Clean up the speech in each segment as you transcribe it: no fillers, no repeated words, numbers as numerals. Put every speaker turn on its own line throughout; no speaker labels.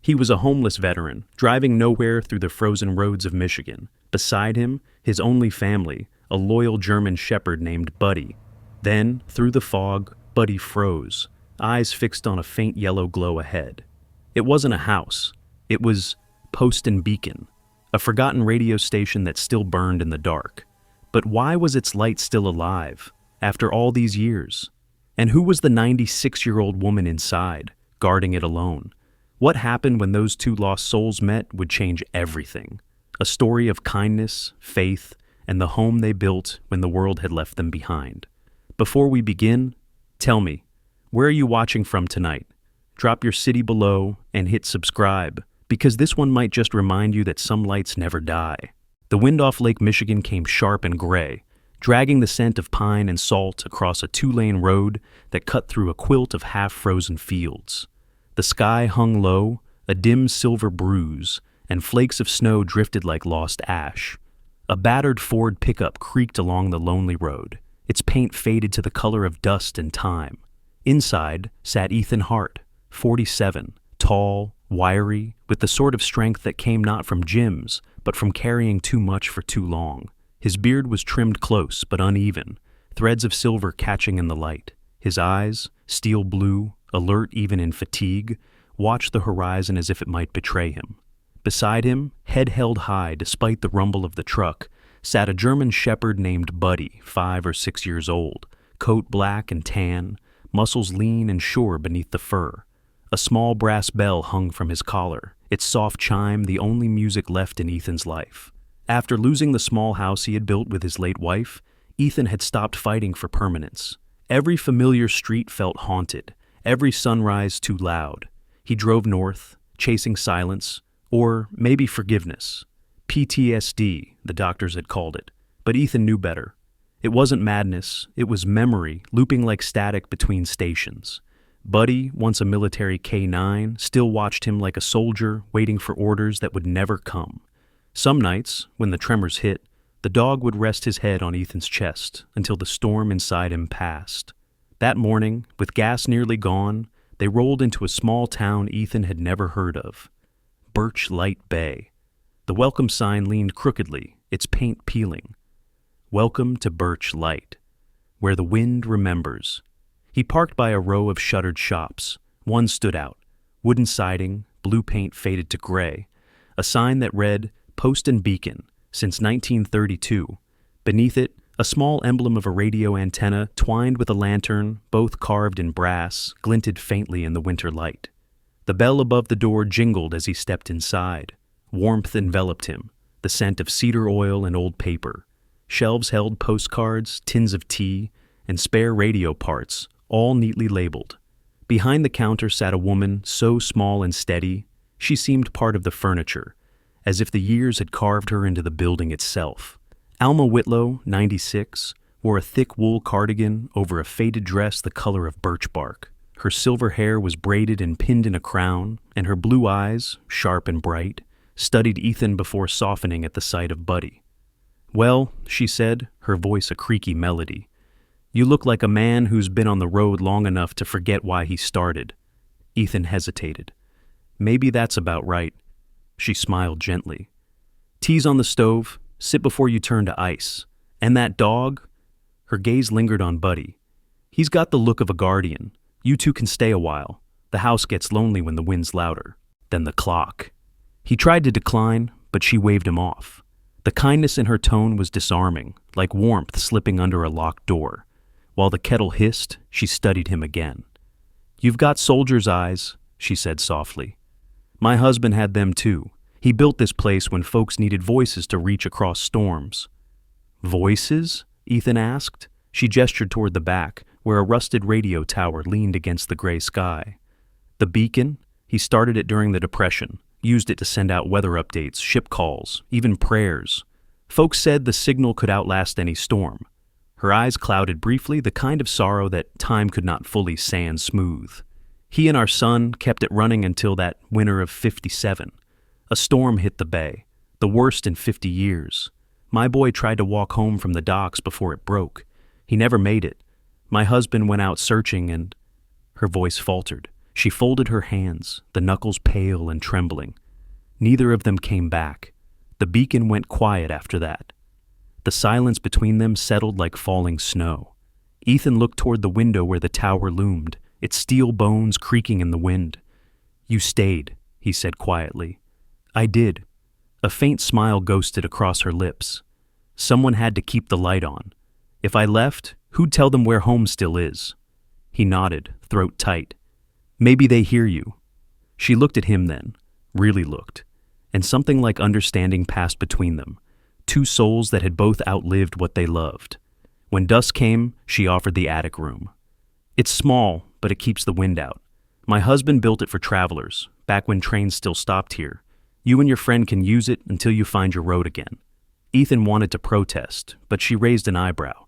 He was a homeless veteran, driving nowhere through the frozen roads of Michigan. Beside him, his only family, a loyal German shepherd named Buddy. Then, through the fog, Buddy froze, eyes fixed on a faint yellow glow ahead. It wasn't a house. It was Post and Beacon, a forgotten radio station that still burned in the dark. But why was its light still alive, after all these years? And who was the 96-year-old woman inside, guarding it alone? What happened when those two lost souls met would change everything. A story of kindness, faith, and the home they built when the world had left them behind. Before we begin, tell me, where are you watching from tonight? Drop your city below and hit subscribe, because this one might just remind you that some lights never die. The wind off Lake Michigan came sharp and gray, dragging the scent of pine and salt across a two-lane road that cut through a quilt of half-frozen fields. The sky hung low, a dim silver bruise, and flakes of snow drifted like lost ash. A battered Ford pickup creaked along the lonely road, its paint faded to the color of dust and time. Inside sat Ethan Hart, 47, tall, wiry, with the sort of strength that came not from gyms, but from carrying too much for too long. His beard was trimmed close but uneven, threads of silver catching in the light. His eyes, steel blue, alert even in fatigue, watched the horizon as if it might betray him. Beside him, head held high despite the rumble of the truck, sat a German shepherd named Buddy, 5 or 6 years old, coat black and tan, muscles lean and sure beneath the fur. A small brass bell hung from his collar, its soft chime the only music left in Ethan's life. After losing the small house he had built with his late wife, Ethan had stopped fighting for permanence. Every familiar street felt haunted, every sunrise too loud. He drove north, chasing silence, or maybe forgiveness. PTSD, the doctors had called it, but Ethan knew better. It wasn't madness, it was memory looping like static between stations. Buddy, once a military K-9, still watched him like a soldier waiting for orders that would never come. Some nights, when the tremors hit, the dog would rest his head on Ethan's chest until the storm inside him passed. That morning, with gas nearly gone, they rolled into a small town Ethan had never heard of. Birch Light Bay. The welcome sign leaned crookedly, its paint peeling. Welcome to Birch Light, where the wind remembers. He parked by a row of shuttered shops. One stood out, wooden siding, blue paint faded to gray, a sign that read, Post and Beacon, since 1932. Beneath it, a small emblem of a radio antenna twined with a lantern, both carved in brass, glinted faintly in the winter light. The bell above the door jingled as he stepped inside. Warmth enveloped him, the scent of cedar oil and old paper. Shelves held postcards, tins of tea, and spare radio parts, all neatly labeled. Behind the counter sat a woman so small and steady, she seemed part of the furniture, as if the years had carved her into the building itself. Alma Whitlow, 96, wore a thick wool cardigan over a faded dress the color of birch bark. Her silver hair was braided and pinned in a crown, and her blue eyes, sharp and bright, studied Ethan before softening at the sight of Buddy. "Well," she said, her voice a creaky melody, "you look like a man who's been on the road long enough to forget why he started." Ethan hesitated. "Maybe that's about right." She smiled gently. "Tea's on the stove. Sit before you turn to ice. And that dog?" Her gaze lingered on Buddy. "He's got the look of a guardian. You two can stay a while. The house gets lonely when the wind's louder." Then the clock. He tried to decline, but she waved him off. The kindness in her tone was disarming, like warmth slipping under a locked door. While the kettle hissed, she studied him again. "You've got soldier's eyes," she said softly. "My husband had them too. He built this place when folks needed voices to reach across storms." "Voices?" Ethan asked. She gestured toward the back, where a rusted radio tower leaned against the gray sky. "The Beacon? He started it during the Depression, used it to send out weather updates, ship calls, even prayers. Folks said the signal could outlast any storm." Her eyes clouded briefly, the kind of sorrow that time could not fully sand smooth. "He and our son kept it running until that winter of '57. A storm hit the bay, the worst in 50 years. My boy tried to walk home from the docks before it broke. He never made it. My husband went out searching and—" Her voice faltered. She folded her hands, the knuckles pale and trembling. Neither of them came back. The beacon went quiet after that. The silence between them settled like falling snow. Ethan looked toward the window where the tower loomed, its steel bones creaking in the wind. "You stayed," he said quietly. "I did." A faint smile ghosted across her lips. "Someone had to keep the light on. If I left, who'd tell them where home still is?" He nodded, throat tight. "Maybe they hear you." She looked at him then, really looked, and something like understanding passed between them, two souls that had both outlived what they loved. When dusk came, she offered the attic room. "It's small, but it keeps the wind out. My husband built it for travelers, back when trains still stopped here. You and your friend can use it until you find your road again." Ethan wanted to protest, but she raised an eyebrow.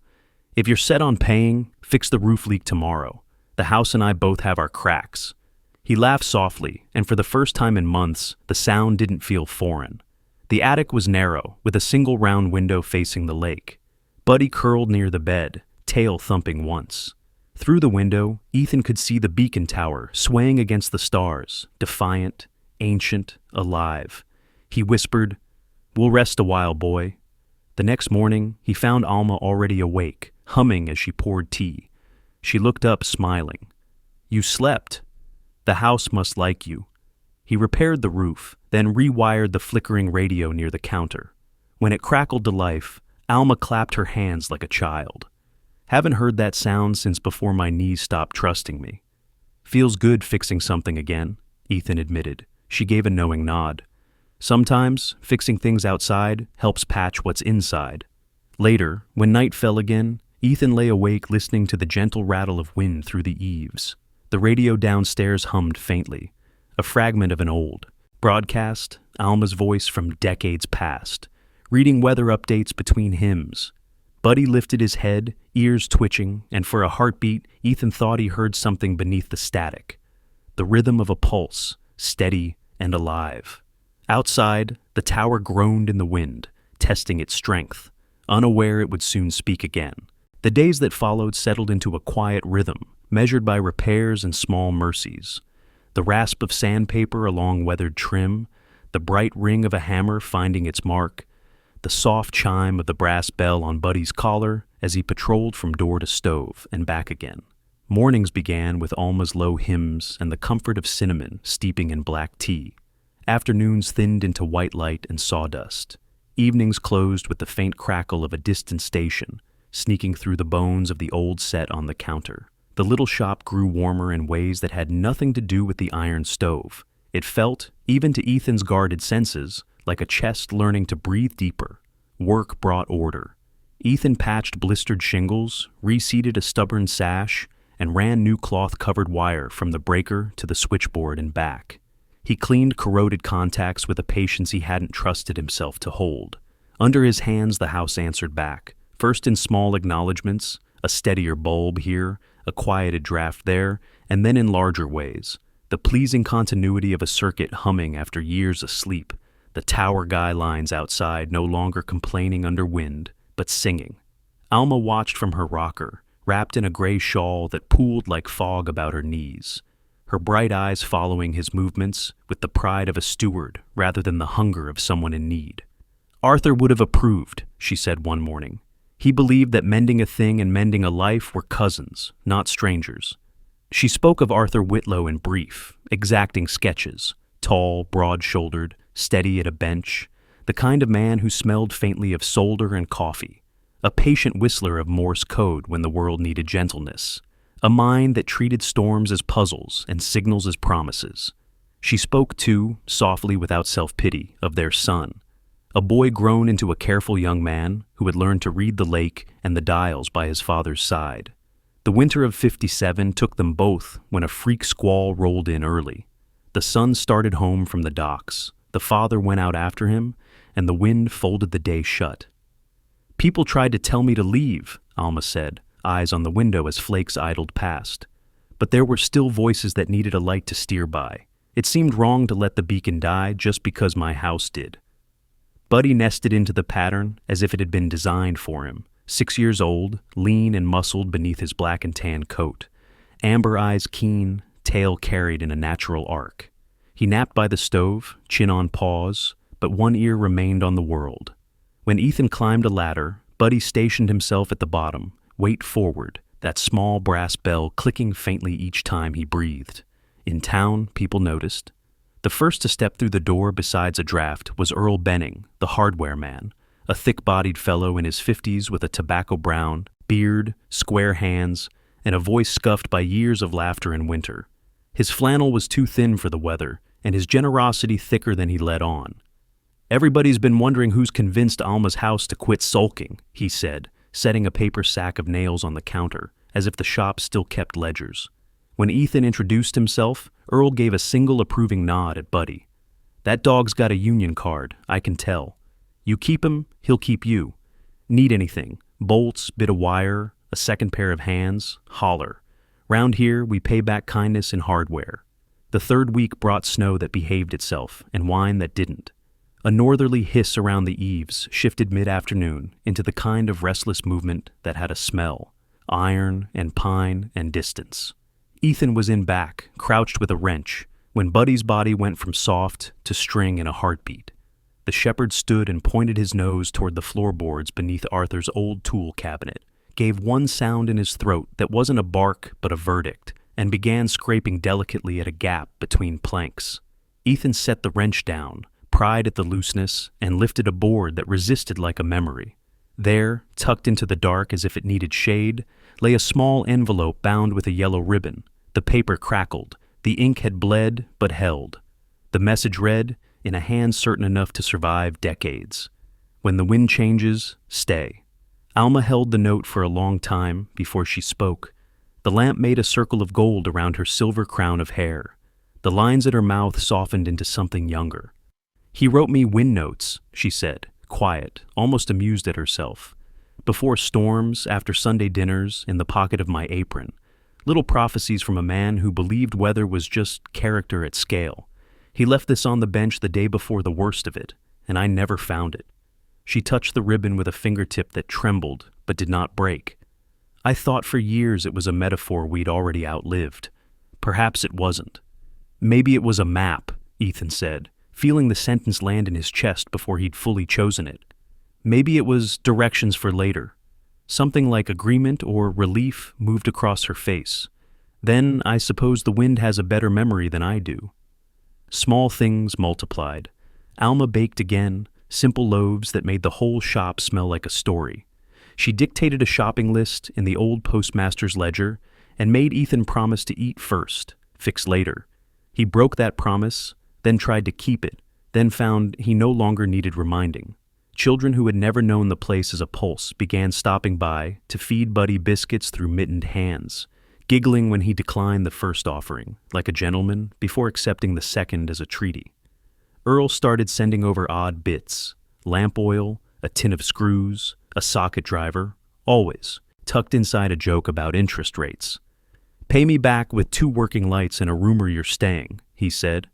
"If you're set on paying, fix the roof leak tomorrow. The house and I both have our cracks." He laughed softly, and for the first time in months, the sound didn't feel foreign. The attic was narrow, with a single round window facing the lake. Buddy curled near the bed, tail thumping once. Through the window, Ethan could see the beacon tower swaying against the stars, defiant, ancient, alive. He whispered, "We'll rest a while, boy." The next morning, he found Alma already awake, humming as she poured tea. She looked up, smiling. "You slept. The house must like you." He repaired the roof, then rewired the flickering radio near the counter. When it crackled to life, Alma clapped her hands like a child. "Haven't heard that sound since before my knees stopped trusting me." "Feels good fixing something again," Ethan admitted. She gave a knowing nod. "Sometimes, fixing things outside helps patch what's inside." Later, when night fell again, Ethan lay awake listening to the gentle rattle of wind through the eaves. The radio downstairs hummed faintly, a fragment of an old broadcast, Alma's voice from decades past, reading weather updates between hymns. Buddy lifted his head, ears twitching, and for a heartbeat, Ethan thought he heard something beneath the static. The rhythm of a pulse, steady and alive. Outside, the tower groaned in the wind, testing its strength, unaware it would soon speak again. The days that followed settled into a quiet rhythm, measured by repairs and small mercies. The rasp of sandpaper along weathered trim, the bright ring of a hammer finding its mark, the soft chime of the brass bell on Buddy's collar as he patrolled from door to stove and back again. Mornings began with Alma's low hymns and the comfort of cinnamon steeping in black tea. Afternoons thinned into white light and sawdust. Evenings closed with the faint crackle of a distant station, sneaking through the bones of the old set on the counter. The little shop grew warmer in ways that had nothing to do with the iron stove. It felt, even to Ethan's guarded senses, like a chest learning to breathe deeper. Work brought order. Ethan patched blistered shingles, reseated a stubborn sash, and ran new cloth-covered wire from the breaker to the switchboard and back. He cleaned corroded contacts with a patience he hadn't trusted himself to hold. Under his hands the house answered back, first in small acknowledgments, a steadier bulb here, a quieted draft there, and then in larger ways, the pleasing continuity of a circuit humming after years asleep, the tower guy lines outside no longer complaining under wind, but singing. Alma watched from her rocker, wrapped in a gray shawl that pooled like fog about her knees, her bright eyes following his movements with the pride of a steward rather than the hunger of someone in need. "Arthur would have approved," she said one morning. "He believed that mending a thing and mending a life were cousins, not strangers." She spoke of Arthur Whitlow in brief, exacting sketches, tall, broad-shouldered, steady at a bench, the kind of man who smelled faintly of solder and coffee, a patient whistler of Morse code when the world needed gentleness, a mind that treated storms as puzzles and signals as promises. She spoke, too, softly without self-pity, of their son, a boy grown into a careful young man who had learned to read the lake and the dials by his father's side. The winter of '57 took them both when a freak squall rolled in early. The son started home from the docks, the father went out after him, and the wind folded the day shut. "People tried to tell me to leave," Alma said, eyes on the window as flakes idled past. "But there were still voices that needed a light to steer by. It seemed wrong to let the beacon die just because my house did." Buddy nested into the pattern as if it had been designed for him, 6 years old, lean and muscled beneath his black and tan coat, amber eyes keen, tail carried in a natural arc. He napped by the stove, chin on paws, but one ear remained on the world. When Ethan climbed a ladder, Buddy stationed himself at the bottom, weight forward, that small brass bell clicking faintly each time he breathed. In town, people noticed. The first to step through the door besides a draft was Earl Benning, the hardware man, a thick-bodied fellow in his 50s with a tobacco-brown beard, square hands, and a voice scuffed by years of laughter in winter. His flannel was too thin for the weather, and his generosity thicker than he let on. "Everybody's been wondering who's convinced Alma's house to quit sulking," he said, setting a paper sack of nails on the counter, as if the shop still kept ledgers. When Ethan introduced himself, Earl gave a single approving nod at Buddy. "That dog's got a union card, I can tell. You keep him, he'll keep you. Need anything, bolts, bit of wire, a second pair of hands, holler. Round here, we pay back kindness in hardware." The third week brought snow that behaved itself and wine that didn't. A northerly hiss around the eaves shifted mid-afternoon into the kind of restless movement that had a smell, iron and pine and distance. Ethan was in back, crouched with a wrench, when Buddy's body went from soft to string in a heartbeat. The shepherd stood and pointed his nose toward the floorboards beneath Arthur's old tool cabinet, gave one sound in his throat that wasn't a bark but a verdict, and began scraping delicately at a gap between planks. Ethan set the wrench down, pried at the looseness, and lifted a board that resisted like a memory. There, tucked into the dark as if it needed shade, lay a small envelope bound with a yellow ribbon. The paper crackled. The ink had bled, but held. The message read, in a hand certain enough to survive decades. "When the wind changes, stay." Alma held the note for a long time before she spoke. The lamp made a circle of gold around her silver crown of hair. The lines at her mouth softened into something younger. "He wrote me wind notes," she said, quiet, almost amused at herself. "Before storms, after Sunday dinners, in the pocket of my apron. Little prophecies from a man who believed weather was just character at scale. He left this on the bench the day before the worst of it, and I never found it." She touched the ribbon with a fingertip that trembled but did not break. "I thought for years it was a metaphor we'd already outlived. Perhaps it wasn't." "Maybe it was a map," Ethan said, feeling the sentence land in his chest before he'd fully chosen it. "Maybe it was directions for later." Something like agreement or relief moved across her face. "Then I suppose the wind has a better memory than I do." Small things multiplied. Alma baked again, simple loaves that made the whole shop smell like a story. She dictated a shopping list in the old postmaster's ledger and made Ethan promise to eat first, fix later. He broke that promise, then tried to keep it, then found he no longer needed reminding. Children who had never known the place as a pulse began stopping by to feed Buddy biscuits through mittened hands, giggling when he declined the first offering, like a gentleman, before accepting the second as a treaty. Earl started sending over odd bits, lamp oil, a tin of screws, a socket driver, always, tucked inside a joke about interest rates. "Pay me back with 2 working lights and a rumor you're staying," he said.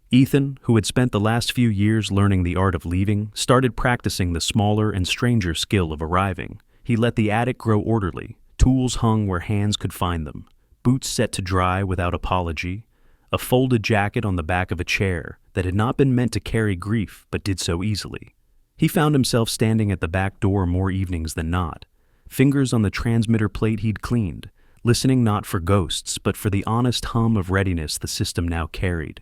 Ethan, who had spent the last few years learning the art of leaving, started practicing the smaller and stranger skill of arriving. He let the attic grow orderly, tools hung where hands could find them, boots set to dry without apology, a folded jacket on the back of a chair that had not been meant to carry grief but did so easily. He found himself standing at the back door more evenings than not, fingers on the transmitter plate he'd cleaned, listening not for ghosts but for the honest hum of readiness the system now carried.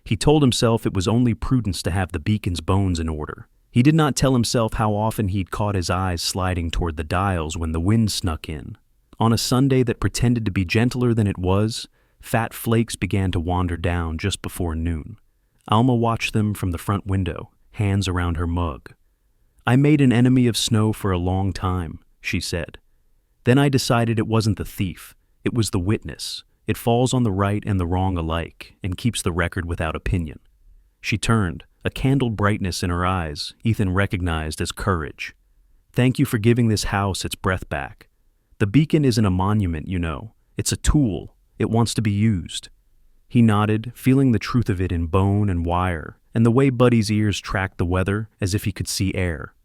He told himself it was only prudence to have the beacon's bones in order. He did not tell himself how often he'd caught his eyes sliding toward the dials when the wind snuck in. On a Sunday that pretended to be gentler than it was, fat flakes began to wander down just before noon. Alma watched them from the front window, hands around her mug. "I made an enemy of snow for a long time," she said. "Then I decided it wasn't the thief, it was the witness. It falls on the right and the wrong alike, and keeps the record without opinion." She turned, a candled brightness in her eyes Ethan recognized as courage. "Thank you for giving this house its breath back. The beacon isn't a monument, you know. It's a tool. It wants to be used." He nodded, feeling the truth of it in bone and wire, and the way Buddy's ears tracked the weather as if he could see air.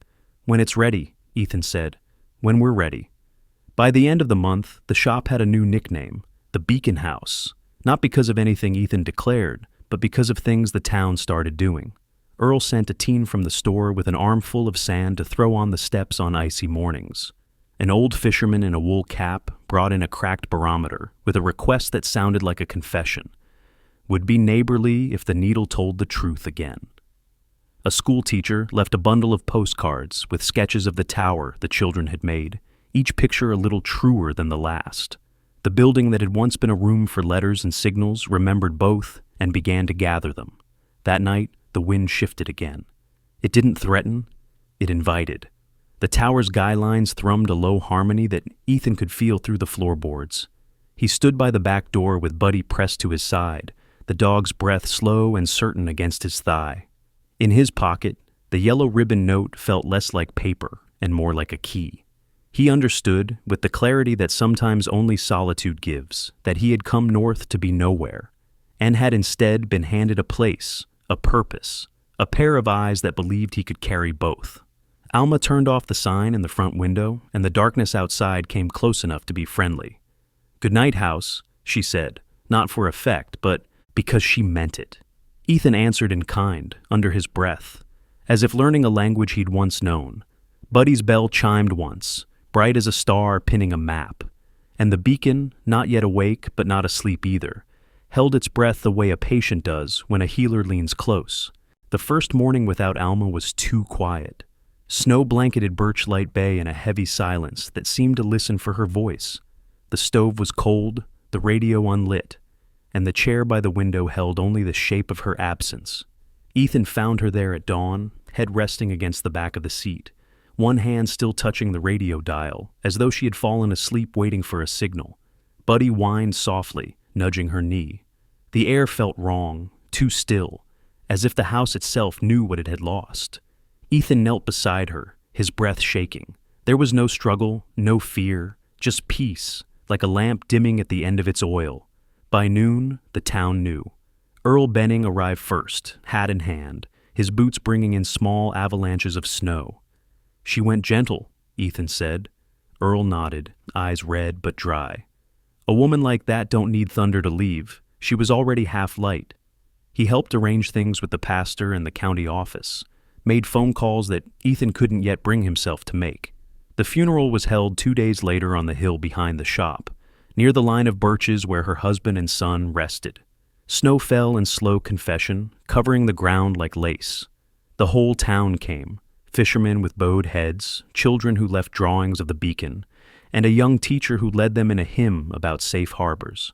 "When it's ready," Ethan said. "When we're ready." By the end of the month, the shop had a new nickname, the Beacon House. Not because of anything Ethan declared, but because of things the town started doing. Earl sent a teen from the store with an armful of sand to throw on the steps on icy mornings. An old fisherman in a wool cap brought in a cracked barometer with a request that sounded like a confession. Would be neighborly if the needle told the truth again. A school teacher left a bundle of postcards with sketches of the tower the children had made, each picture a little truer than the last. The building that had once been a room for letters and signals remembered both and began to gather them. That night, the wind shifted again. It didn't threaten, it invited. The tower's guy lines thrummed a low harmony that Ethan could feel through the floorboards. He stood by the back door with Buddy pressed to his side, the dog's breath slow and certain against his thigh. In his pocket, the yellow ribbon note felt less like paper and more like a key. He understood, with the clarity that sometimes only solitude gives, that he had come north to be nowhere, and had instead been handed a place, a purpose, a pair of eyes that believed he could carry both. Alma turned off the sign in the front window, and the darkness outside came close enough to be friendly. "Good night, house," she said, not for effect, but because she meant it. Ethan answered in kind, under his breath, as if learning a language he'd once known. Buddy's bell chimed once, bright as a star pinning a map, and the beacon, not yet awake but not asleep either, held its breath the way a patient does when a healer leans close. The first morning without Alma was too quiet. Snow blanketed Birchlight Bay in a heavy silence that seemed to listen for her voice. The stove was cold, the radio unlit, and the chair by the window held only the shape of her absence. Ethan found her there at dawn, head resting against the back of the seat, one hand still touching the radio dial, as though she had fallen asleep waiting for a signal. Buddy whined softly, nudging her knee. The air felt wrong, too still, as if the house itself knew what it had lost. Ethan knelt beside her, his breath shaking. There was no struggle, no fear, just peace, like a lamp dimming at the end of its oil. By noon, the town knew. Earl Benning arrived first, hat in hand, his boots bringing in small avalanches of snow. "She went gentle," Ethan said. Earl nodded, eyes red but dry. "A woman like that don't need thunder to leave. She was already half light." He helped arrange things with the pastor and the county office, made phone calls that Ethan couldn't yet bring himself to make. The funeral was held 2 days later on the hill behind the shop, near the line of birches where her husband and son rested. Snow fell in slow confession, covering the ground like lace. The whole town came, fishermen with bowed heads, children who left drawings of the beacon, and a young teacher who led them in a hymn about safe harbors.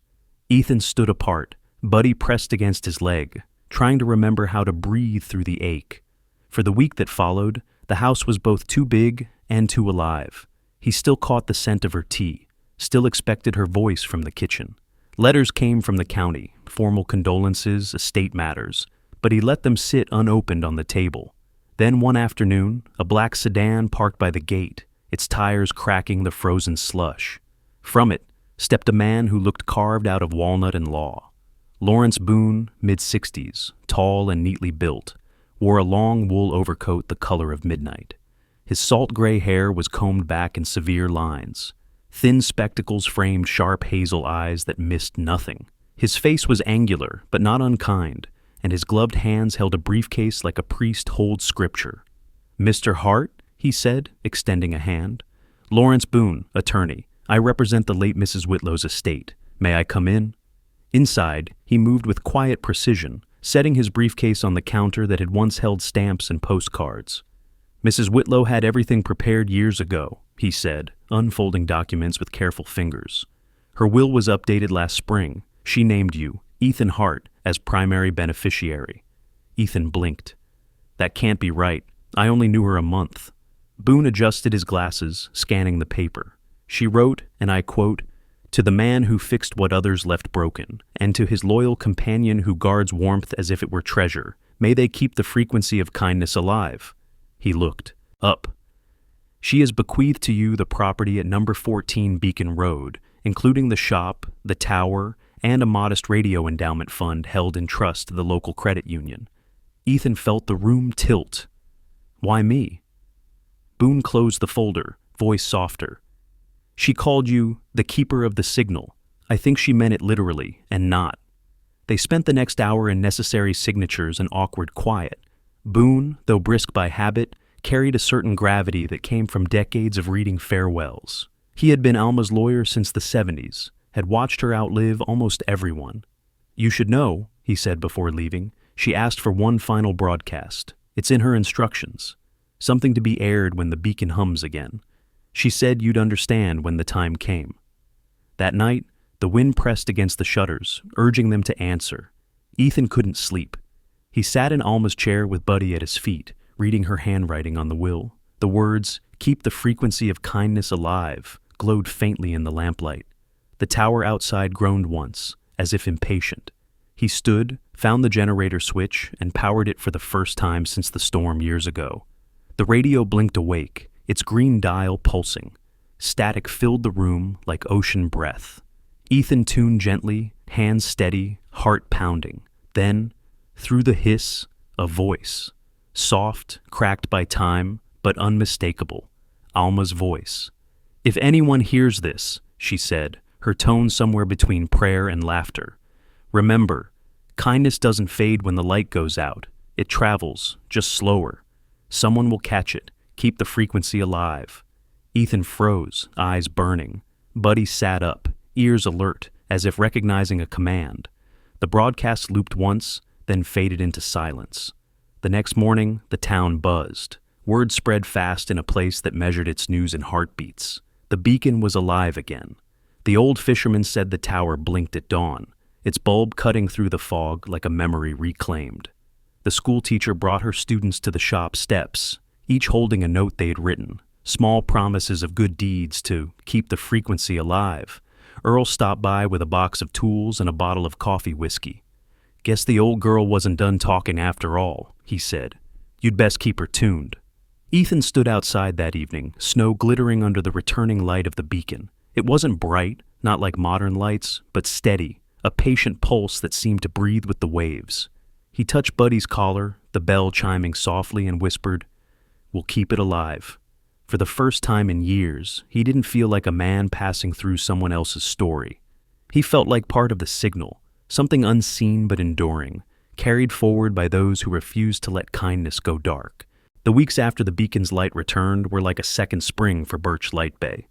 Ethan stood apart, Buddy pressed against his leg, trying to remember how to breathe through the ache. For the week that followed, the house was both too big and too alive. He still caught the scent of her tea, still expected her voice from the kitchen. Letters came from the county, formal condolences, estate matters, but he let them sit unopened on the table. Then one afternoon, a black sedan parked by the gate, its tires cracking the frozen slush. From it stepped a man who looked carved out of walnut and law. Lawrence Boone, mid-60s, tall and neatly built, wore a long wool overcoat the color of midnight. His salt-gray hair was combed back in severe lines. Thin spectacles framed sharp hazel eyes that missed nothing. His face was angular, but not unkind, and his gloved hands held a briefcase like a priest holds scripture. "Mr. Hart," he said, extending a hand. "Lawrence Boone, attorney. I represent the late Mrs. Whitlow's estate. May I come in?" Inside, he moved with quiet precision, setting his briefcase on the counter that had once held stamps and postcards. "Mrs. Whitlow had everything prepared years ago," he said, unfolding documents with careful fingers. "Her will was updated last spring. She named you, Ethan Hart, as primary beneficiary." Ethan blinked. "That can't be right. I only knew her a month." Boone adjusted his glasses, scanning the paper. She wrote, and I quote, "To the man who fixed what others left broken, and to his loyal companion who guards warmth as if it were treasure, may they keep the frequency of kindness alive." He looked up. "She has bequeathed to you the property at number 14 Beacon Road, including the shop, the tower, and a modest radio endowment fund held in trust to the local credit union." Ethan felt the room tilt. "Why me?" Boone closed the folder, voice softer. "She called you the keeper of the signal. I think she meant it literally, and not, They spent the next hour in necessary signatures and awkward quiet. Boone, though brisk by habit, carried a certain gravity that came from decades of reading farewells. He had been Alma's lawyer since the 70s, had watched her outlive almost everyone. "You should know," he said before leaving, "she asked for one final broadcast. It's in her instructions. Something to be aired when the beacon hums again. She said you'd understand when the time came." That night, the wind pressed against the shutters, urging them to answer. Ethan couldn't sleep. He sat in Alma's chair with Buddy at his feet, reading her handwriting on the will. The words, "Keep the frequency of kindness alive," glowed faintly in the lamplight. The tower outside groaned once, as if impatient. He stood, found the generator switch, and powered it for the first time since the storm years ago. The radio blinked awake, its green dial pulsing. Static filled the room like ocean breath. Ethan tuned gently, hands steady, heart pounding. Then, through the hiss, a voice. Soft, cracked by time, but unmistakable. Alma's voice. "If anyone hears this," she said, her tone somewhere between prayer and laughter, "remember, kindness doesn't fade when the light goes out. It travels, just slower. Someone will catch it. Keep the frequency alive." Ethan froze, eyes burning. Buddy sat up, ears alert, as if recognizing a command. The broadcast looped once, then faded into silence. The next morning, the town buzzed. Word spread fast in a place that measured its news in heartbeats. The beacon was alive again. The old fisherman said the tower blinked at dawn, its bulb cutting through the fog like a memory reclaimed. The schoolteacher brought her students to the shop steps, each holding a note they'd written, small promises of good deeds to keep the frequency alive. Earl stopped by with a box of tools and a bottle of coffee whiskey. "Guess the old girl wasn't done talking after all," he said. "You'd best keep her tuned." Ethan stood outside that evening, snow glittering under the returning light of the beacon. It wasn't bright, not like modern lights, but steady, a patient pulse that seemed to breathe with the waves. He touched Buddy's collar, the bell chiming softly, and whispered, "We'll keep it alive." For the first time in years, he didn't feel like a man passing through someone else's story. He felt like part of the signal, something unseen but enduring, carried forward by those who refused to let kindness go dark. The weeks after the beacon's light returned were like a second spring for Birch Light Bay.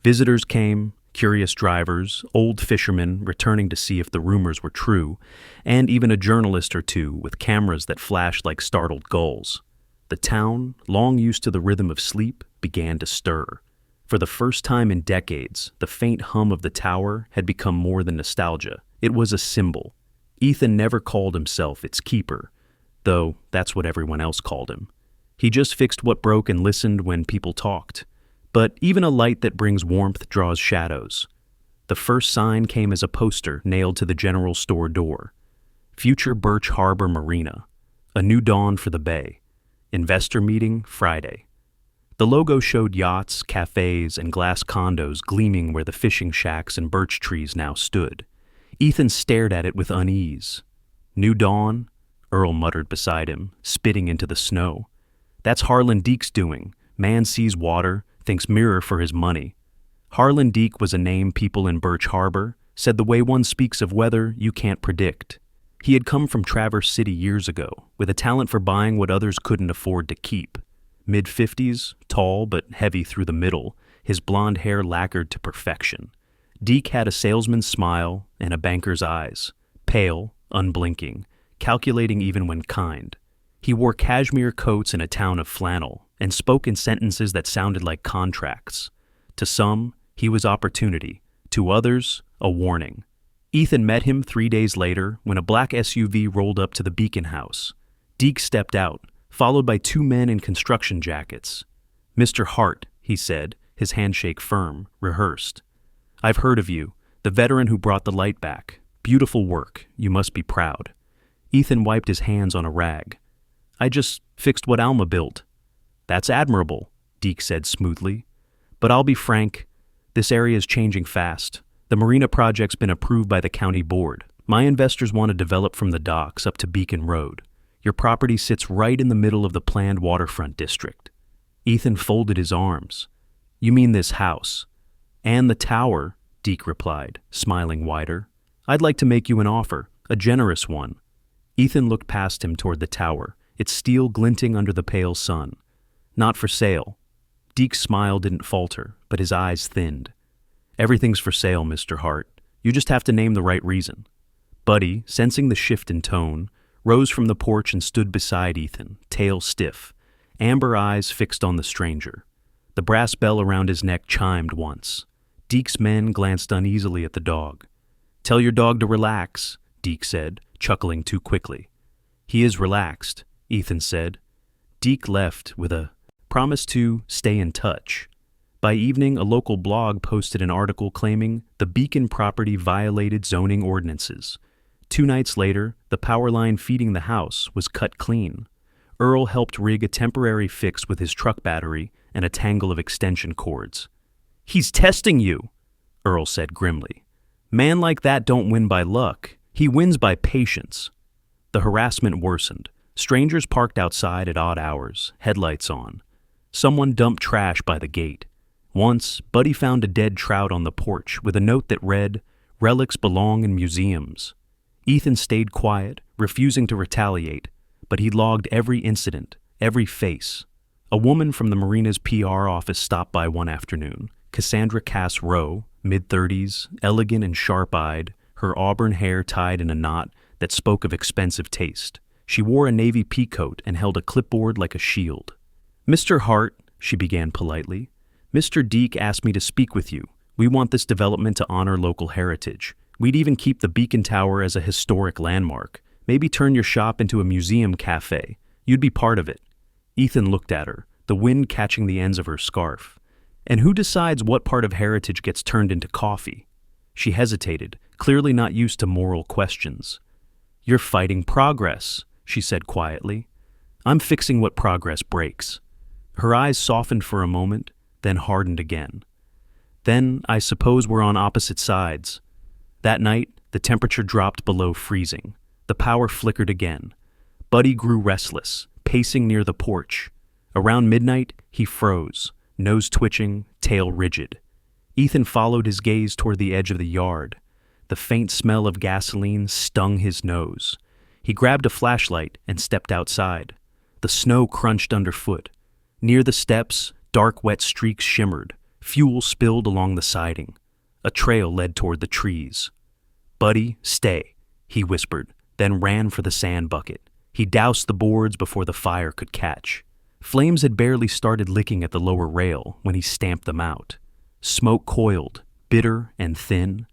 Visitors came, curious drivers, old fishermen returning to see if the rumors were true, and even a journalist or two with cameras that flashed like startled gulls. The town, long used to the rhythm of sleep, began to stir. For the first time in decades, the faint hum of the tower had become more than nostalgia. It was a symbol. Ethan never called himself its keeper, though that's what everyone else called him. He just fixed what broke and listened when people talked. But even a light that brings warmth draws shadows. The first sign came as a poster nailed to the general store door. Future Birch Harbor Marina. A new dawn for the bay. Investor meeting Friday. The logo showed yachts, cafes, and glass condos gleaming where the fishing shacks and birch trees now stood. Ethan stared at it with unease. "New dawn?" Earl muttered beside him, spitting into the snow. "That's Harlan Deek's doing. Man sees water, thinks mirror for his money." Harlan Deek was a name people in Birch Harbor said the way one speaks of weather you can't predict. He had come from Traverse City years ago, with a talent for buying what others couldn't afford to keep. Mid-50s, tall but heavy through the middle, his blonde hair lacquered to perfection. Deek had a salesman's smile and a banker's eyes, pale, unblinking, calculating even when kind. He wore cashmere coats in a town of flannel and spoke in sentences that sounded like contracts. To some, he was opportunity. To others, a warning. Ethan met him 3 days later when a black SUV rolled up to the Beacon House. Deek stepped out, followed by 2 men in construction jackets. "Mr. Hart," he said, his handshake firm, rehearsed. "I've heard of you, the veteran who brought the light back. Beautiful work. You must be proud." Ethan wiped his hands on a rag. "I just fixed what Alma built." "That's admirable," Deek said smoothly. "But I'll be frank, this area is changing fast. The marina project's been approved by the county board. My investors want to develop from the docks up to Beacon Road. Your property sits right in the middle of the planned waterfront district." Ethan folded his arms. "You mean this house?" "And the tower," Deek replied, smiling wider. "I'd like to make you an offer. a generous one. Ethan looked past him toward the tower, its steel glinting under the pale sun. Not for sale. Deke's smile didn't falter, but his eyes thinned. Everything's for sale, Mr. Hart. You just have to name the right reason. Buddy, sensing the shift in tone, rose from the porch and stood beside Ethan, tail stiff, amber eyes fixed on the stranger. The brass bell around his neck chimed once. Deke's men glanced uneasily at the dog. "Tell your dog to relax," Deke said, chuckling too quickly. "He is relaxed," Ethan said. Deke left with a promise to stay in touch. By evening, a local blog posted an article claiming the Beacon property violated zoning ordinances. 2 nights later, the power line feeding the house was cut clean. Earl helped rig a temporary fix with his truck battery and a tangle of extension cords. "He's testing you," Earl said grimly. "Man like that don't win by luck. He wins by patience." The harassment worsened. Strangers parked outside at odd hours, headlights on. Someone dumped trash by the gate. Once, Buddy found a dead trout on the porch with a note that read, "Relics belong in museums." Ethan stayed quiet, refusing to retaliate, but he logged every incident, every face. A woman from the marina's PR office stopped by one afternoon, Cassandra Cass Rowe, mid-30s, elegant and sharp-eyed, her auburn hair tied in a knot that spoke of expensive taste. She wore a navy peacoat and held a clipboard like a shield. "Mr. Hart," she began politely, "Mr. Deke asked me to speak with you. We want this development to honor local heritage. We'd even keep the Beacon Tower as a historic landmark. Maybe turn your shop into a museum cafe. You'd be part of it." Ethan looked at her, the wind catching the ends of her scarf. "And who decides what part of heritage gets turned into coffee?" She hesitated, clearly not used to moral questions. "You're fighting progress," she said quietly. "I'm fixing what progress breaks." Her eyes softened for a moment, then hardened again. "Then I suppose we're on opposite sides." That night, the temperature dropped below freezing. The power flickered again. Buddy grew restless, pacing near the porch. Around midnight, he froze, nose twitching, tail rigid. Ethan followed his gaze toward the edge of the yard. The faint smell of gasoline stung his nose. He grabbed a flashlight and stepped outside. The snow crunched underfoot. Near the steps, dark wet streaks shimmered. Fuel spilled along the siding. A trail led toward the trees. "Buddy, stay," he whispered, then ran for the sand bucket. He doused the boards before the fire could catch. Flames had barely started licking at the lower rail when he stamped them out. Smoke coiled, bitter and thin.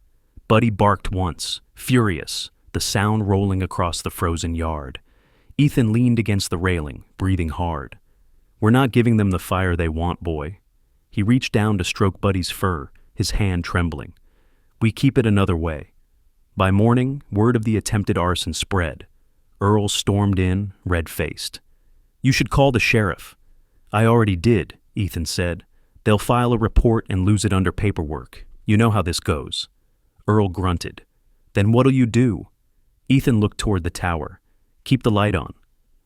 Buddy barked once, furious, the sound rolling across the frozen yard. Ethan leaned against the railing, breathing hard. "We're not giving them the fire they want, boy." He reached down to stroke Buddy's fur, his hand trembling. "We keep it another way." By morning, word of the attempted arson spread. Earl stormed in, red-faced. "You should call the sheriff." "I already did," Ethan said. "They'll file a report and lose it under paperwork. You know how this goes." Earl grunted. "Then what'll you do?" Ethan looked toward the tower. "Keep the light on."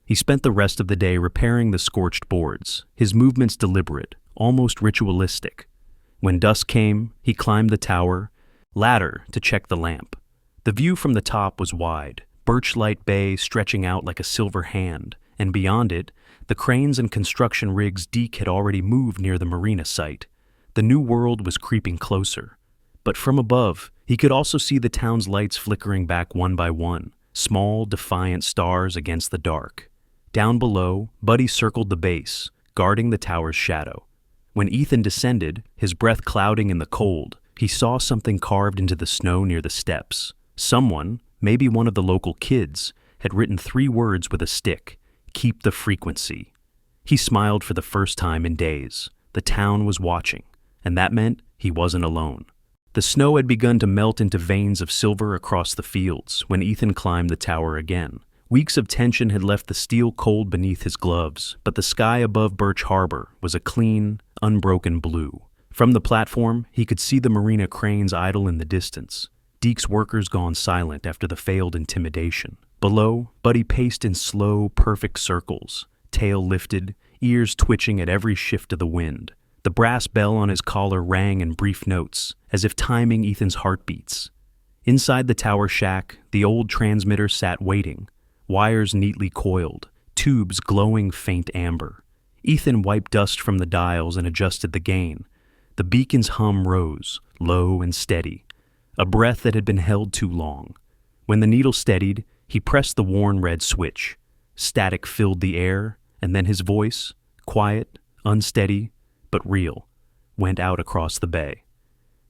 He spent the rest of the day repairing the scorched boards, his movements deliberate, almost ritualistic. When dusk came, he climbed the tower ladder to check the lamp. The view from the top was wide, Birchlight Bay stretching out like a silver hand, and beyond it, the cranes and construction rigs Deke had already moved near the marina site. The new world was creeping closer. But from above, he could also see the town's lights flickering back one by one, small, defiant stars against the dark. Down below, Buddy circled the base, guarding the tower's shadow. When Ethan descended, his breath clouding in the cold, he saw something carved into the snow near the steps. Someone, maybe one of the local kids, had written 3 words with a stick: "Keep the frequency." He smiled for the first time in days. The town was watching, and that meant he wasn't alone. The snow had begun to melt into veins of silver across the fields when Ethan climbed the tower again. Weeks of tension had left the steel cold beneath his gloves, but the sky above Birch Harbor was a clean, unbroken blue. From the platform, he could see the marina cranes idle in the distance. Deke's workers gone silent after the failed intimidation. Below, Buddy paced in slow, perfect circles, tail lifted, ears twitching at every shift of the wind. The brass bell on his collar rang in brief notes, as if timing Ethan's heartbeats. Inside the tower shack, the old transmitter sat waiting, wires neatly coiled, tubes glowing faint amber. Ethan wiped dust from the dials and adjusted the gain. The beacon's hum rose, low and steady, a breath that had been held too long. When the needle steadied, he pressed the worn red switch. Static filled the air, and then his voice, quiet, unsteady, but real, went out across the bay.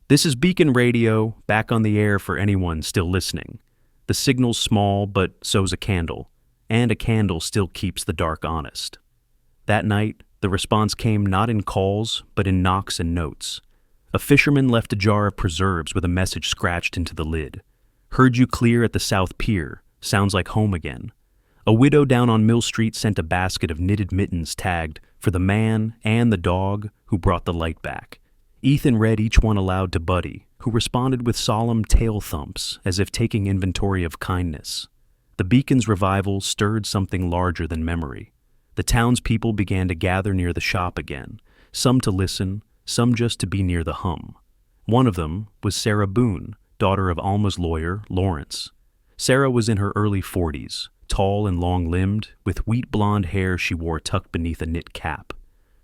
"This is Beacon Radio, back on the air for anyone still listening. The signal's small, but so's a candle, and a candle still keeps the dark honest." That night, the response came not in calls, but in knocks and notes. A fisherman left a jar of preserves with a message scratched into the lid. "Heard you clear at the South Pier. Sounds like home again." A widow down on Mill Street sent a basket of knitted mittens tagged "For the man and the dog who brought the light back." Ethan read each one aloud to Buddy, who responded with solemn tail thumps as if taking inventory of kindness. The beacon's revival stirred something larger than memory. The townspeople began to gather near the shop again, some to listen, some just to be near the hum. One of them was Sarah Boone, daughter of Alma's lawyer, Lawrence. Sarah was in her early 40s, tall and long-limbed, with wheat blonde hair she wore tucked beneath a knit cap.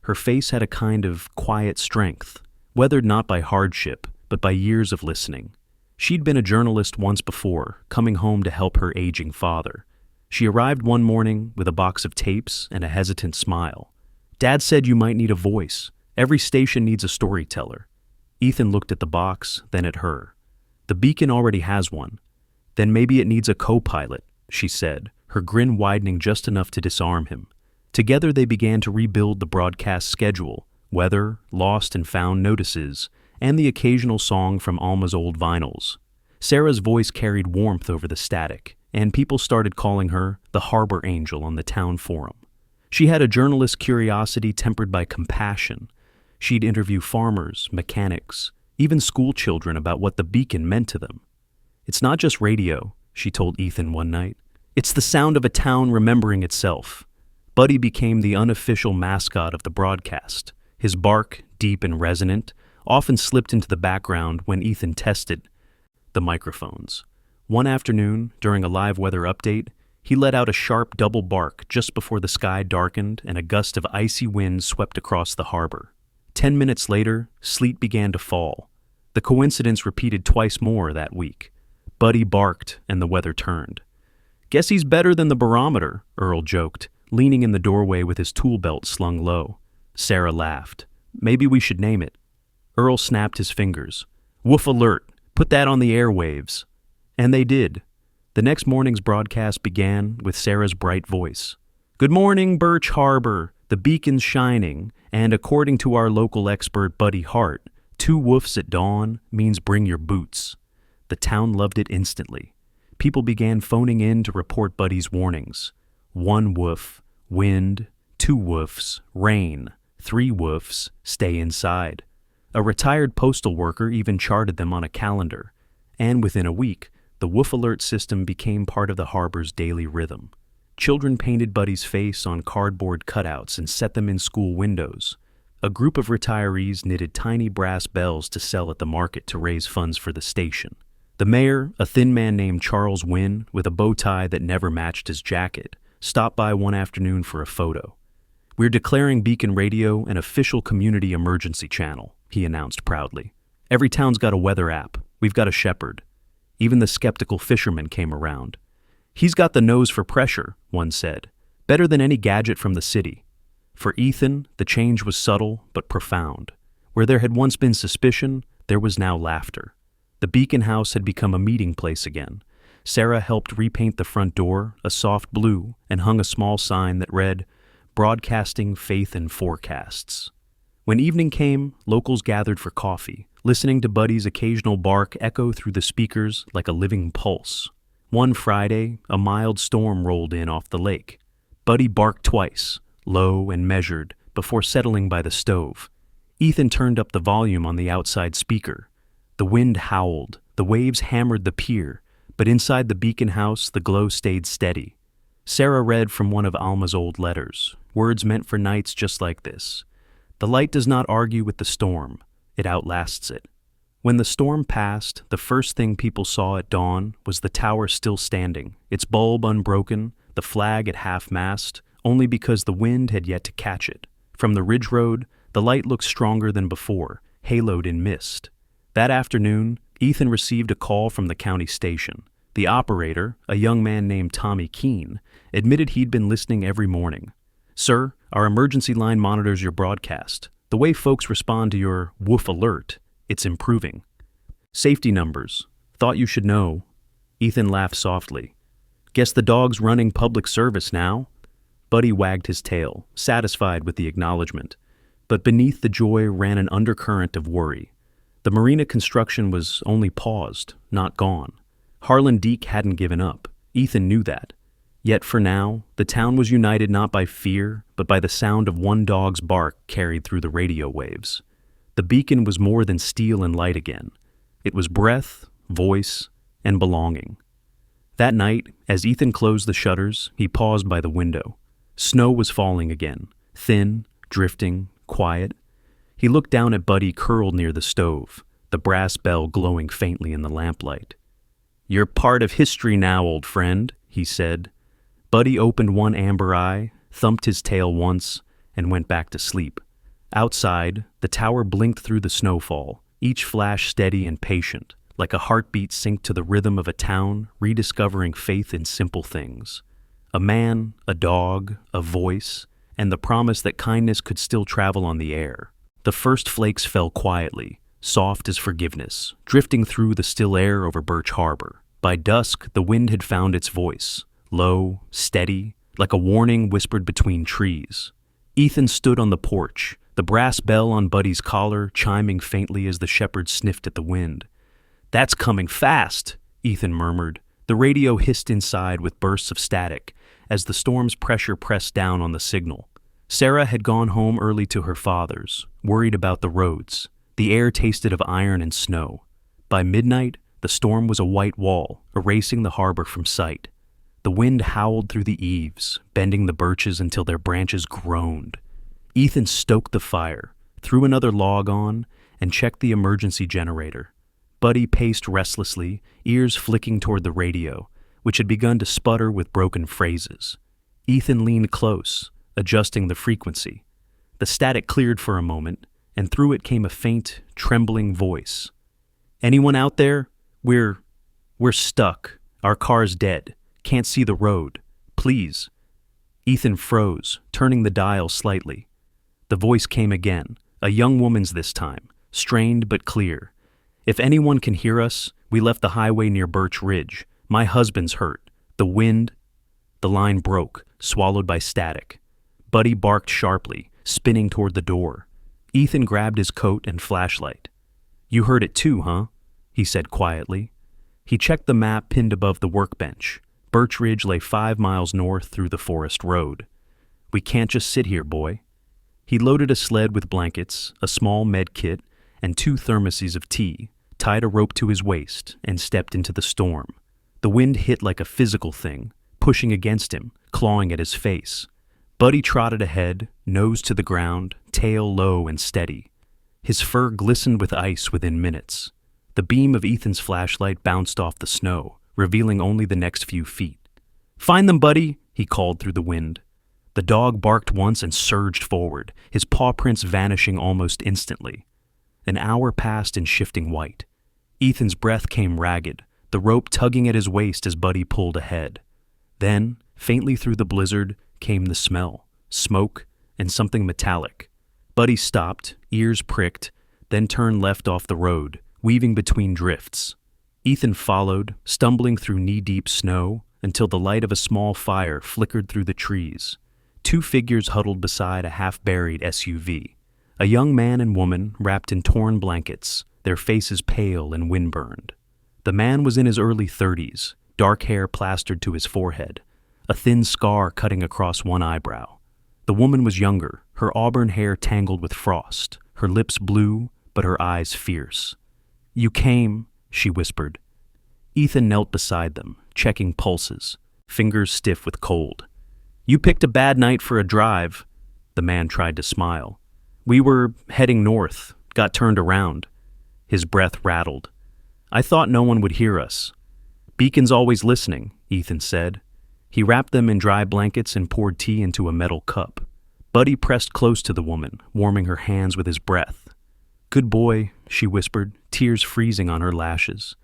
Her face had a kind of quiet strength, weathered not by hardship, but by years of listening. She'd been a journalist once before, coming home to help her aging father. She arrived one morning with a box of tapes and a hesitant smile. "Dad said you might need a voice. Every station needs a storyteller." Ethan looked at the box, then at her. "The Beacon already has one." "Then maybe it needs a co-pilot," she said, her grin widening just enough to disarm him. Together they began to rebuild the broadcast schedule, weather, lost and found notices, and the occasional song from Alma's old vinyls. Sarah's voice carried warmth over the static, and people started calling her the Harbor Angel on the town forum. She had a journalist's curiosity tempered by compassion. She'd interview farmers, mechanics, even school children about what the Beacon meant to them. "It's not just radio," she told Ethan one night. "It's the sound of a town remembering itself." Buddy became the unofficial mascot of the broadcast. His bark, deep and resonant, often slipped into the background when Ethan tested the microphones. One afternoon, during a live weather update, he let out a sharp double bark just before the sky darkened and a gust of icy wind swept across the harbor. 10 minutes later, sleet began to fall. The coincidence repeated twice more that week. Buddy barked and the weather turned. "Guess he's better than the barometer," Earl joked, leaning in the doorway with his tool belt slung low. Sarah laughed. "Maybe we should name it." Earl snapped his fingers. "Woof alert! Put that on the airwaves." And they did. The next morning's broadcast began with Sarah's bright voice. "Good morning, Birch Harbor. The beacon's shining, and according to our local expert Buddy Hart, 2 woofs at dawn means bring your boots." The town loved it instantly. People began phoning in to report Buddy's warnings. 1 woof, wind; 2 woofs, rain; 3 woofs, stay inside. A retired postal worker even charted them on a calendar, and within a week, the woof alert system became part of the harbor's daily rhythm. Children painted Buddy's face on cardboard cutouts and set them in school windows. A group of retirees knitted tiny brass bells to sell at the market to raise funds for the station. The mayor, a thin man named Charles Wynn, with a bow tie that never matched his jacket, stopped by one afternoon for a photo. "We're declaring Beacon Radio an official community emergency channel," he announced proudly. "Every town's got a weather app. We've got a shepherd." Even the skeptical fisherman came around. "He's got the nose for pressure," one said. "Better than any gadget from the city." For Ethan, the change was subtle but profound. Where there had once been suspicion, there was now laughter. The Beacon House had become a meeting place again. Sarah helped repaint the front door, a soft blue, and hung a small sign that read, "Broadcasting Faith and Forecasts." When evening came, locals gathered for coffee, listening to Buddy's occasional bark echo through the speakers like a living pulse. One Friday, a mild storm rolled in off the lake. Buddy barked twice, low and measured, before settling by the stove. Ethan turned up the volume on the outside speaker. The wind howled, the waves hammered the pier, but inside the Beacon House the glow stayed steady. Sarah read from one of Alma's old letters, words meant for nights just like this. "The light does not argue with the storm, it outlasts it." When the storm passed, the first thing people saw at dawn was the tower still standing, its bulb unbroken, the flag at half-mast, only because the wind had yet to catch it. From the ridge road, the light looked stronger than before, haloed in mist. That afternoon, Ethan received a call from the county station. The operator, a young man named Tommy Keene, admitted he'd been listening every morning. "Sir, our emergency line monitors your broadcast. The way folks respond to your woof alert, it's improving." "Safety numbers. Thought you should know." Ethan laughed softly. "Guess the dog's running public service now?" Buddy wagged his tail, satisfied with the acknowledgement. But beneath the joy ran an undercurrent of worry. The marina construction was only paused, not gone. Harlan Deke hadn't given up. Ethan knew that. Yet for now, the town was united not by fear, but by the sound of one dog's bark carried through the radio waves. The beacon was more than steel and light again. It was breath, voice, and belonging. That night, as Ethan closed the shutters, he paused by the window. Snow was falling again, thin, drifting, quiet. He looked down at Buddy curled near the stove, the brass bell glowing faintly in the lamplight. "You're part of history now, old friend," he said. Buddy opened one amber eye, thumped his tail once, and went back to sleep. Outside, the tower blinked through the snowfall, each flash steady and patient, like a heartbeat synced to the rhythm of a town rediscovering faith in simple things. A man, a dog, a voice, and the promise that kindness could still travel on the air. The first flakes fell quietly, soft as forgiveness, drifting through the still air over Birch Harbor. By dusk, the wind had found its voice, low, steady, like a warning whispered between trees. Ethan stood on the porch, the brass bell on Buddy's collar chiming faintly as the shepherd sniffed at the wind. "That's coming fast," Ethan murmured. The radio hissed inside with bursts of static as the storm's pressure pressed down on the signal. Sarah had gone home early to her father's, worried about the roads. The air tasted of iron and snow. By midnight, the storm was a white wall, erasing the harbor from sight. The wind howled through the eaves, bending the birches until their branches groaned. Ethan stoked the fire, threw another log on, and checked the emergency generator. Buddy paced restlessly, ears flicking toward the radio, which had begun to sputter with broken phrases. Ethan leaned close, adjusting the frequency. The static cleared for a moment, and through it came a faint, trembling voice. "Anyone out there? We're stuck. Our car's dead. Can't see the road. Please." Ethan froze, turning the dial slightly. The voice came again, a young woman's this time, strained but clear. "If anyone can hear us, we left the highway near Birch Ridge. My husband's hurt. The wind—" The line broke, swallowed by static. Buddy barked sharply, spinning toward the door. Ethan grabbed his coat and flashlight. "You heard it too, huh?" he said quietly. He checked the map pinned above the workbench. Birch Ridge lay 5 miles north through the forest road. "We can't just sit here, boy." He loaded a sled with blankets, a small med kit, and 2 thermoses of tea, tied a rope to his waist, and stepped into the storm. The wind hit like a physical thing, pushing against him, clawing at his face. Buddy trotted ahead, nose to the ground, tail low and steady. His fur glistened with ice within minutes. The beam of Ethan's flashlight bounced off the snow, revealing only the next few feet. "Find them, Buddy," he called through the wind. The dog barked once and surged forward, his paw prints vanishing almost instantly. An hour passed in shifting white. Ethan's breath came ragged, the rope tugging at his waist as Buddy pulled ahead. Then, faintly through the blizzard, came the smell, smoke, and something metallic. Buddy stopped, ears pricked, then turned left off the road, weaving between drifts. Ethan followed, stumbling through knee-deep snow until the light of a small fire flickered through the trees. 2 figures huddled beside a half-buried SUV. A young man and woman wrapped in torn blankets, their faces pale and wind-burned. The man was in his early 30s, dark hair plastered to his forehead, a thin scar cutting across one eyebrow. The woman was younger, her auburn hair tangled with frost, her lips blue, but her eyes fierce. "You came," she whispered. Ethan knelt beside them, checking pulses, fingers stiff with cold. "You picked a bad night for a drive." The man tried to smile. "We were heading north, got turned around." His breath rattled. "I thought no one would hear us." "Beacon's always listening," Ethan said. He wrapped them in dry blankets and poured tea into a metal cup. Buddy pressed close to the woman, warming her hands with his breath. "Good boy," she whispered, tears freezing on her lashes.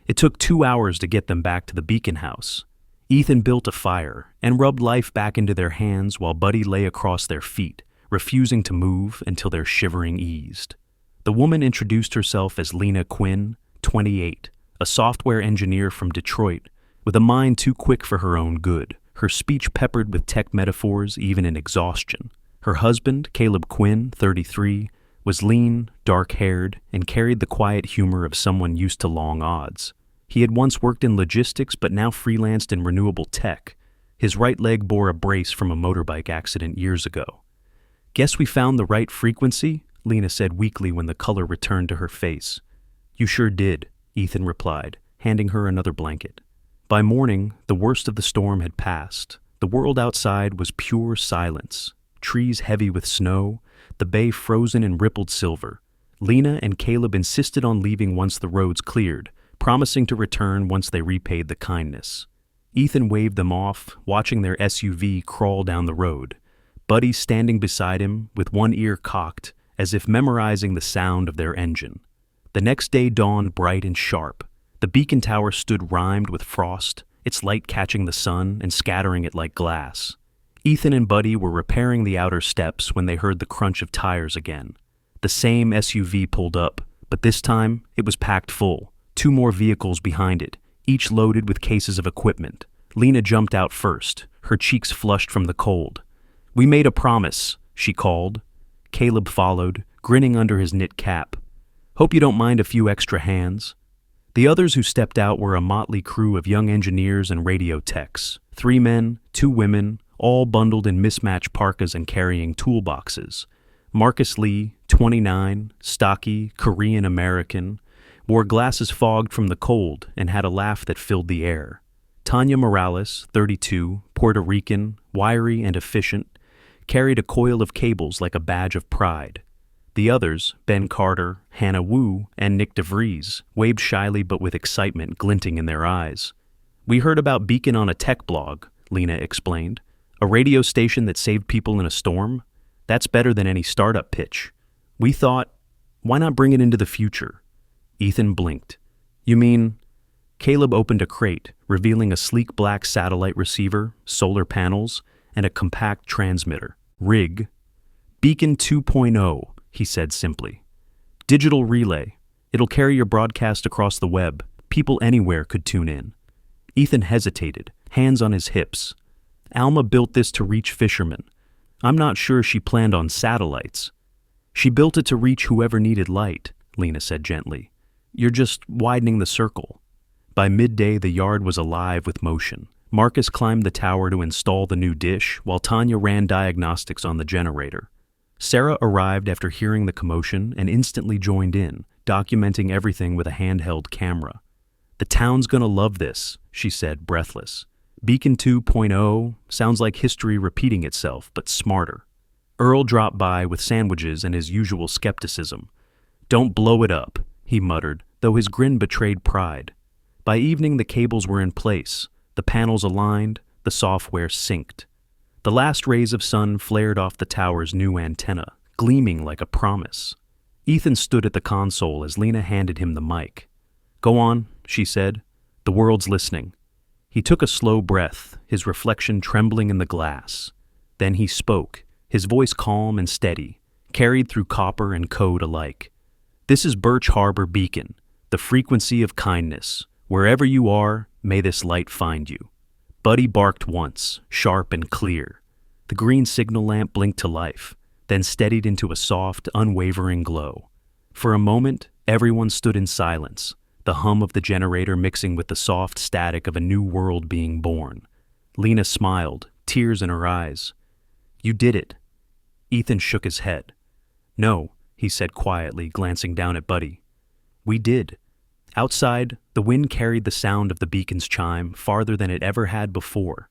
It took 2 hours to get them back to the Beacon house. Ethan built a fire and rubbed life back into their hands while Buddy lay across their feet, refusing to move until their shivering eased. The woman introduced herself as Lena Quinn, 28, a software engineer from Detroit, with a mind too quick for her own good, her speech peppered with tech metaphors even in exhaustion. Her husband, Caleb Quinn, 33, was lean, dark-haired, and carried the quiet humor of someone used to long odds. He had once worked in logistics but now freelanced in renewable tech. His right leg bore a brace from a motorbike accident years ago. "Guess we found the right frequency," Lena said weakly when the color returned to her face. "You sure did," Ethan replied, handing her another blanket. By morning, the worst of the storm had passed. The world outside was pure silence, trees heavy with snow, the bay frozen in rippled silver. Lena and Caleb insisted on leaving once the roads cleared, promising to return once they repaid the kindness. Ethan waved them off, watching their SUV crawl down the road. Buddy standing beside him, with one ear cocked, as if memorizing the sound of their engine. The next day dawned bright and sharp. The beacon tower stood rimed with frost, its light catching the sun and scattering it like glass. Ethan and Buddy were repairing the outer steps when they heard the crunch of tires again. The same SUV pulled up, but this time it was packed full, 2 more vehicles behind it, each loaded with cases of equipment. Lena jumped out first, her cheeks flushed from the cold. "We made a promise," she called. Caleb followed, grinning under his knit cap. "Hope you don't mind a few extra hands." The others who stepped out were a motley crew of young engineers and radio techs, 3 men, 2 women, all bundled in mismatched parkas and carrying toolboxes. Marcus Lee, 29, stocky, Korean-American, wore glasses fogged from the cold and had a laugh that filled the air. Tanya Morales, 32, Puerto Rican, wiry and efficient, carried a coil of cables like a badge of pride. The others, Ben Carter, Hannah Wu, and Nick DeVries, waved shyly but with excitement glinting in their eyes. "We heard about Beacon on a tech blog," Lena explained. "A radio station that saved people in a storm? That's better than any startup pitch. We thought, why not bring it into the future?" Ethan blinked. "You mean?" Caleb opened a crate, revealing a sleek black satellite receiver, solar panels, and a compact transmitter. "Rig. Beacon 2.0, he said simply. "Digital relay. It'll carry your broadcast across the web. People anywhere could tune in." Ethan hesitated, hands on his hips. "Alma built this to reach fishermen. I'm not sure she planned on satellites." "She built it to reach whoever needed light," Lena said gently. "You're just widening the circle." By midday, the yard was alive with motion. Marcus climbed the tower to install the new dish, while Tanya ran diagnostics on the generator. Sarah arrived after hearing the commotion and instantly joined in, documenting everything with a handheld camera. "The town's gonna love this," she said, breathless. "Beacon 2.0 sounds like history repeating itself, but smarter." Earl dropped by with sandwiches and his usual skepticism. "Don't blow it up," he muttered, though his grin betrayed pride. By evening, the cables were in place, the panels aligned, the software synced. The last rays of sun flared off the tower's new antenna, gleaming like a promise. Ethan stood at the console as Lena handed him the mic. "Go on," she said. "The world's listening." He took a slow breath, his reflection trembling in the glass. Then he spoke, his voice calm and steady, carried through copper and code alike. "This is Birch Harbor Beacon, the frequency of kindness. Wherever you are, may this light find you." Buddy barked once, sharp and clear. The green signal lamp blinked to life, then steadied into a soft, unwavering glow. For a moment, everyone stood in silence, the hum of the generator mixing with the soft static of a new world being born. Lena smiled, tears in her eyes. "You did it." Ethan shook his head. "No," he said quietly, glancing down at Buddy. "We did." Outside, the wind carried the sound of the beacon's chime farther than it ever had before.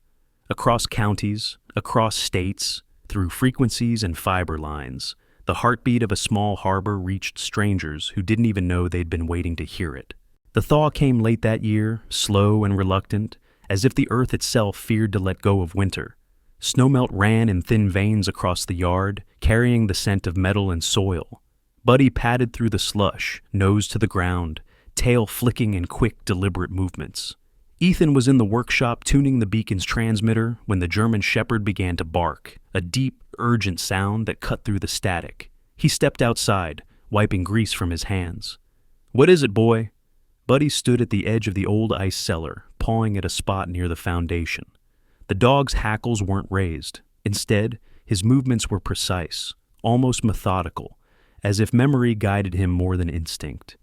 Across counties, across states, through frequencies and fiber lines, The heartbeat of a small harbor reached strangers who didn't even know they'd been waiting to hear it. The thaw came late that year, slow and reluctant, as if the earth itself feared to let go of winter. Snowmelt ran in thin veins across the yard, carrying the scent of metal and soil. Buddy padded through the slush, nose to the ground, tail flicking in quick, deliberate movements. Ethan was in the workshop tuning the beacon's transmitter when the German Shepherd began to bark, a deep, urgent sound that cut through the static. He stepped outside, wiping grease from his hands. "What is it, boy?" Buddy stood at the edge of the old ice cellar, pawing at a spot near the foundation. The dog's hackles weren't raised. Instead, his movements were precise, almost methodical, as if memory guided him more than instinct.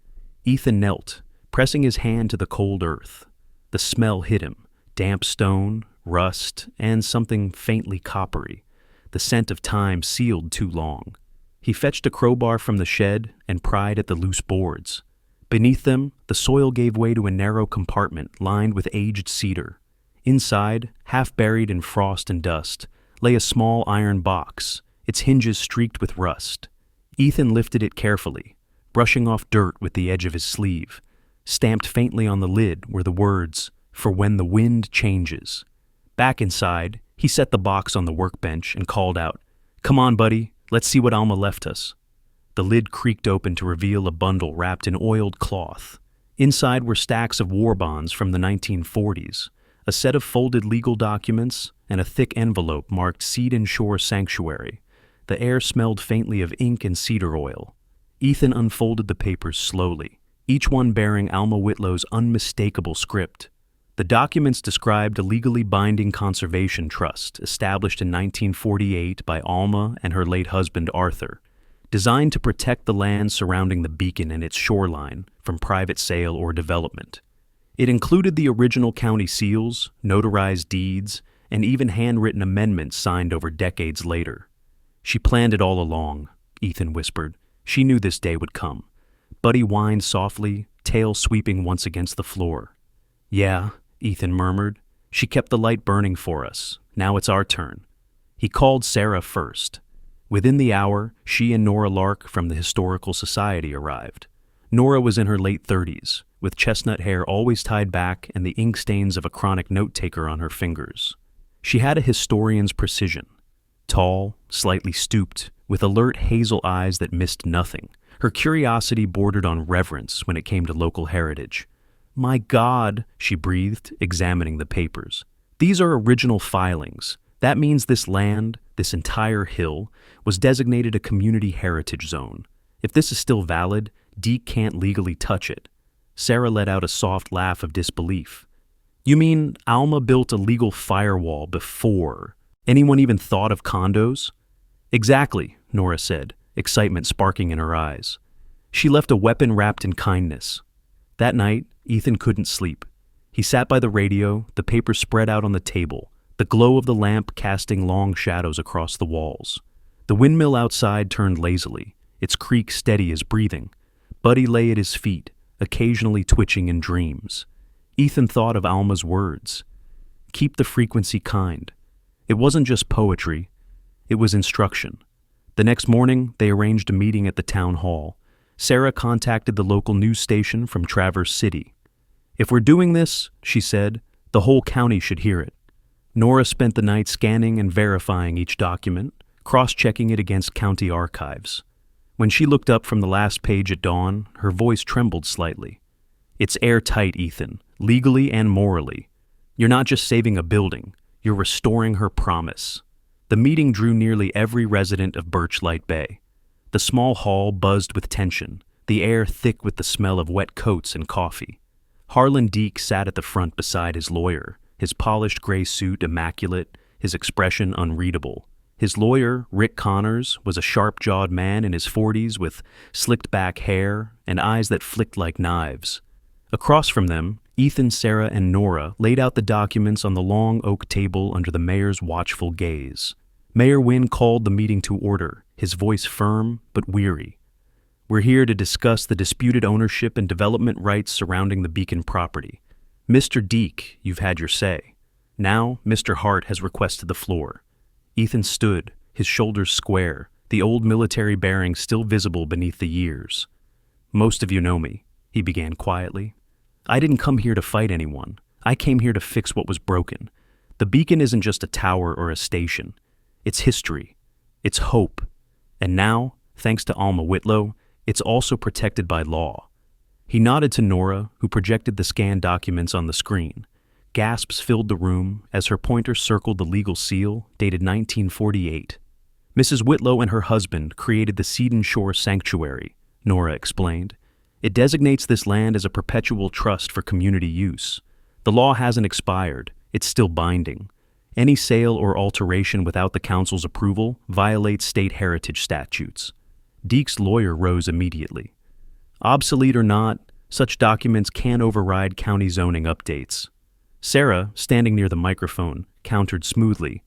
Ethan knelt, pressing his hand to the cold earth. The smell hit him, damp stone, rust, and something faintly coppery, the scent of time sealed too long. He fetched a crowbar from the shed and pried at the loose boards. Beneath them, the soil gave way to a narrow compartment lined with aged cedar. Inside, half buried in frost and dust, lay a small iron box, its hinges streaked with rust. Ethan lifted it carefully, brushing off dirt with the edge of his sleeve. Stamped faintly on the lid were the words, "For when the wind changes." Back inside, he set the box on the workbench and called out, "Come on, buddy, let's see what Alma left us." The lid creaked open to reveal a bundle wrapped in oiled cloth. Inside were stacks of war bonds from the 1940s, a set of folded legal documents, and a thick envelope marked Seed and Shore Sanctuary. The air smelled faintly of ink and cedar oil. Ethan unfolded the papers slowly, each one bearing Alma Whitlow's unmistakable script. The documents described a legally binding conservation trust established in 1948 by Alma and her late husband Arthur, designed to protect the land surrounding the beacon and its shoreline from private sale or development. It included the original county seals, notarized deeds, and even handwritten amendments signed over decades later. "She planned it all along," Ethan whispered. "She knew this day would come." Buddy whined softly, tail sweeping once against the floor. "Yeah," Ethan murmured. "She kept the light burning for us. Now it's our turn." He called Sarah first. Within the hour, she and Nora Lark from the Historical Society arrived. Nora was in her late 30s, with chestnut hair always tied back and the ink stains of a chronic note-taker on her fingers. She had a historian's precision. Tall, slightly stooped, with alert hazel eyes that missed nothing. Her curiosity bordered on reverence when it came to local heritage. "My God," she breathed, examining the papers. "These are original filings. That means this land, this entire hill, was designated a community heritage zone. If this is still valid, Deke can't legally touch it." Sarah let out a soft laugh of disbelief. "You mean Alma built a legal firewall before anyone even thought of condos?" "Exactly," Nora said, excitement sparking in her eyes. "She left a weapon wrapped in kindness." That night, Ethan couldn't sleep. He sat by the radio, the papers spread out on the table, the glow of the lamp casting long shadows across the walls. The windmill outside turned lazily, its creak steady as breathing. Buddy lay at his feet, occasionally twitching in dreams. Ethan thought of Alma's words. Keep the frequency kind. It wasn't just poetry, it was instruction. The next morning, they arranged a meeting at the town hall. Sarah contacted the local news station from Traverse City. "If we're doing this," she said, "the whole county should hear it." Nora spent the night scanning and verifying each document, cross-checking it against county archives. When she looked up from the last page at dawn, her voice trembled slightly. "It's airtight, Ethan, legally and morally. You're not just saving a building, you're restoring her promise." The meeting drew nearly every resident of Birchlight Bay. The small hall buzzed with tension, the air thick with the smell of wet coats and coffee. Harlan Deke sat at the front beside his lawyer, his polished gray suit immaculate, his expression unreadable. His lawyer, Rick Connors, was a sharp-jawed man in his 40s with slicked-back hair and eyes that flicked like knives. Across from them, Ethan, Sarah, and Nora laid out the documents on the long oak table under the mayor's watchful gaze. Mayor Wynne called the meeting to order, his voice firm but weary. "We're here to discuss the disputed ownership and development rights surrounding the Beacon property. Mr. Deke, you've had your say. Now, Mr. Hart has requested the floor." Ethan stood, his shoulders square, the old military bearings still visible beneath the years. "Most of you know me," he began quietly. "I didn't come here to fight anyone. I came here to fix what was broken. The beacon isn't just a tower or a station. It's history. It's hope. And now, thanks to Alma Whitlow, it's also protected by law." He nodded to Nora, who projected the scanned documents on the screen. Gasps filled the room as her pointer circled the legal seal, dated 1948. "Mrs. Whitlow and her husband created the Seaton Shore Sanctuary," Nora explained. "It designates this land as a perpetual trust for community use. The law hasn't expired. It's still binding. Any sale or alteration without the council's approval violates state heritage statutes." Deke's lawyer rose immediately. "Obsolete or not, such documents can override county zoning updates." Sarah, standing near the microphone, countered smoothly.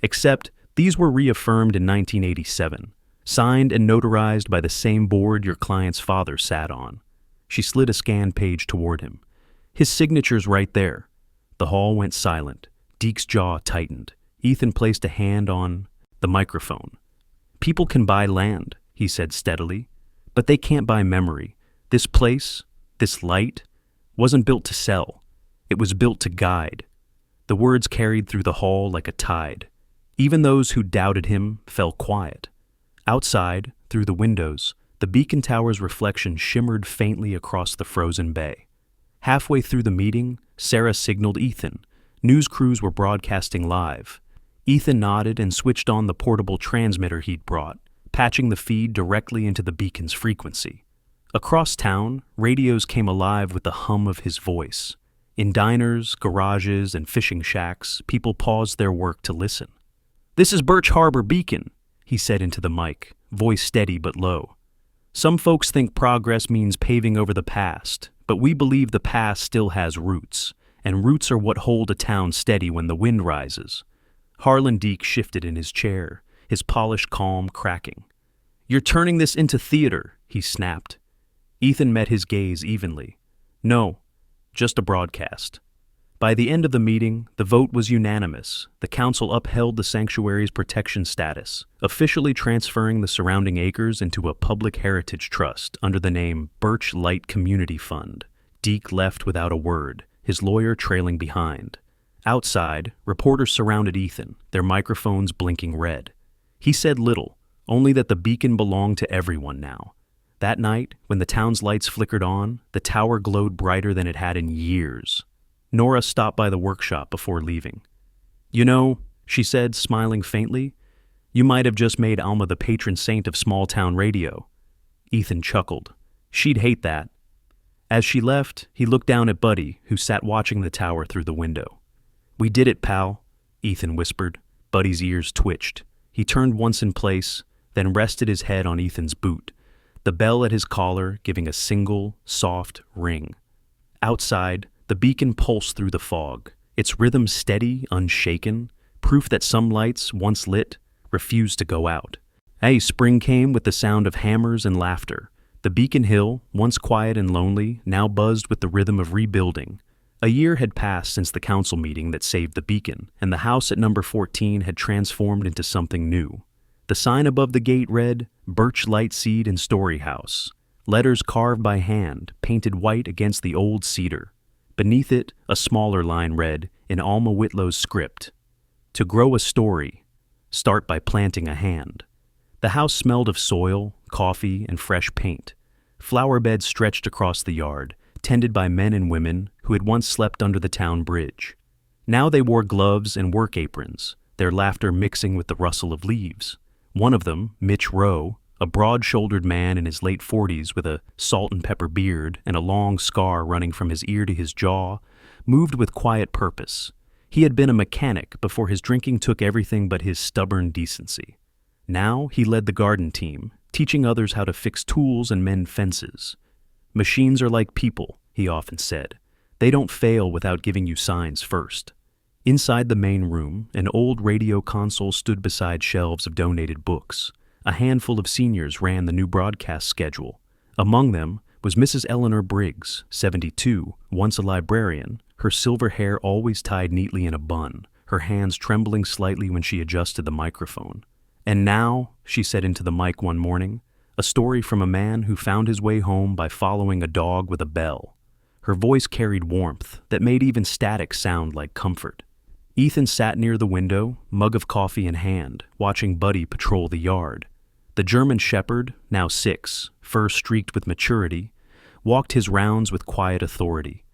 "Except these were reaffirmed in 1987, signed and notarized by the same board your client's father sat on." She slid a scanned page toward him. "His signature's right there." The hall went silent. Deke's jaw tightened. Ethan placed a hand on the microphone. "People can buy land," he said steadily, "but they can't buy memory. This place, this light, wasn't built to sell. It was built to guide." The words carried through the hall like a tide. Even those who doubted him fell quiet. Outside, through the windows, the beacon tower's reflection shimmered faintly across the frozen bay. Halfway through the meeting, Sarah signaled Ethan. News crews were broadcasting live. Ethan nodded and switched on the portable transmitter he'd brought, patching the feed directly into the beacon's frequency. Across town, radios came alive with the hum of his voice. In diners, garages, and fishing shacks, people paused their work to listen. "This is Birch Harbor Beacon," he said into the mic, voice steady but low. "Some folks think progress means paving over the past, but we believe the past still has roots, and roots are what hold a town steady when the wind rises." Harlan Deke shifted in his chair, his polished calm cracking. "You're turning this into theater," he snapped. Ethan met his gaze evenly. "No, just a broadcast." By the end of the meeting, the vote was unanimous. The council upheld the sanctuary's protection status, officially transferring the surrounding acres into a public heritage trust under the name Birch Light Community Fund. Deke left without a word, his lawyer trailing behind. Outside, reporters surrounded Ethan, their microphones blinking red. He said little, only that the beacon belonged to everyone now. That night, when the town's lights flickered on, the tower glowed brighter than it had in years. Nora stopped by the workshop before leaving. "You know," she said, smiling faintly, "you might have just made Alma the patron saint of small-town radio." Ethan chuckled. "She'd hate that." As she left, he looked down at Buddy, who sat watching the tower through the window. "We did it, pal," Ethan whispered. Buddy's ears twitched. He turned once in place, then rested his head on Ethan's boot, the bell at his collar giving a single, soft ring. Outside, the beacon pulsed through the fog, its rhythm steady, unshaken, proof that some lights, once lit, refused to go out. Spring came with the sound of hammers and laughter. The beacon hill, once quiet and lonely, now buzzed with the rhythm of rebuilding. A year had passed since the council meeting that saved the beacon, and the house at number 14 had transformed into something new. The sign above the gate read, "Birch Light Seed and Story House." Letters carved by hand, painted white against the old cedar. Beneath it, a smaller line read, in Alma Whitlow's script, "To grow a story, start by planting a hand." The house smelled of soil, coffee, and fresh paint. Flower beds stretched across the yard, tended by men and women who had once slept under the town bridge. Now they wore gloves and work aprons, their laughter mixing with the rustle of leaves. One of them, Mitch Rowe, a broad-shouldered man in his late 40s with a salt and pepper beard and a long scar running from his ear to his jaw, moved with quiet purpose. He had been a mechanic before his drinking took everything but his stubborn decency. Now he led the garden team, teaching others how to fix tools and mend fences. "Machines are like people," he often said. "They don't fail without giving you signs first." Inside the main room, an old radio console stood beside shelves of donated books. A handful of seniors ran the new broadcast schedule. Among them was Mrs. Eleanor Briggs, 72, once a librarian, her silver hair always tied neatly in a bun, her hands trembling slightly when she adjusted the microphone. And now, she said into the mic one morning, a story from a man who found his way home by following a dog with a bell. Her voice carried warmth that made even static sound like comfort. Ethan sat near the window, mug of coffee in hand, watching Buddy patrol the yard. The German shepherd, now 6, fur streaked with maturity, walked his rounds with quiet authority.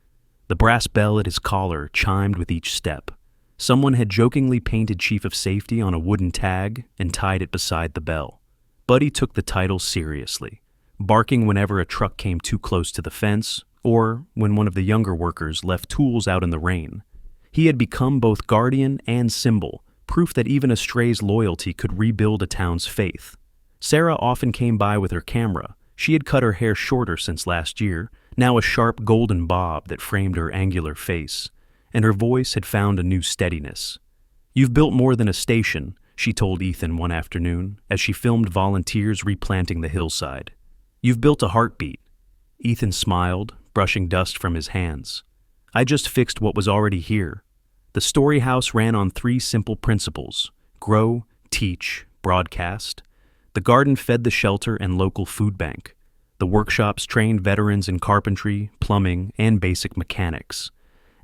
The brass bell at his collar chimed with each step. Someone had jokingly painted Chief of Safety on a wooden tag and tied it beside the bell. Buddy took the title seriously, barking whenever a truck came too close to the fence or when one of the younger workers left tools out in the rain. He had become both guardian and symbol, proof that even a stray's loyalty could rebuild a town's faith. Sarah often came by with her camera. She had cut her hair shorter since last year, now a sharp golden bob that framed her angular face, and her voice had found a new steadiness. "You've built more than a station," she told Ethan one afternoon as she filmed volunteers replanting the hillside. "You've built a heartbeat." Ethan smiled, brushing dust from his hands. "I just fixed what was already here." The Story House ran on 3 simple principles: grow, teach, broadcast. The garden fed the shelter and local food bank. The workshops trained veterans in carpentry, plumbing, and basic mechanics.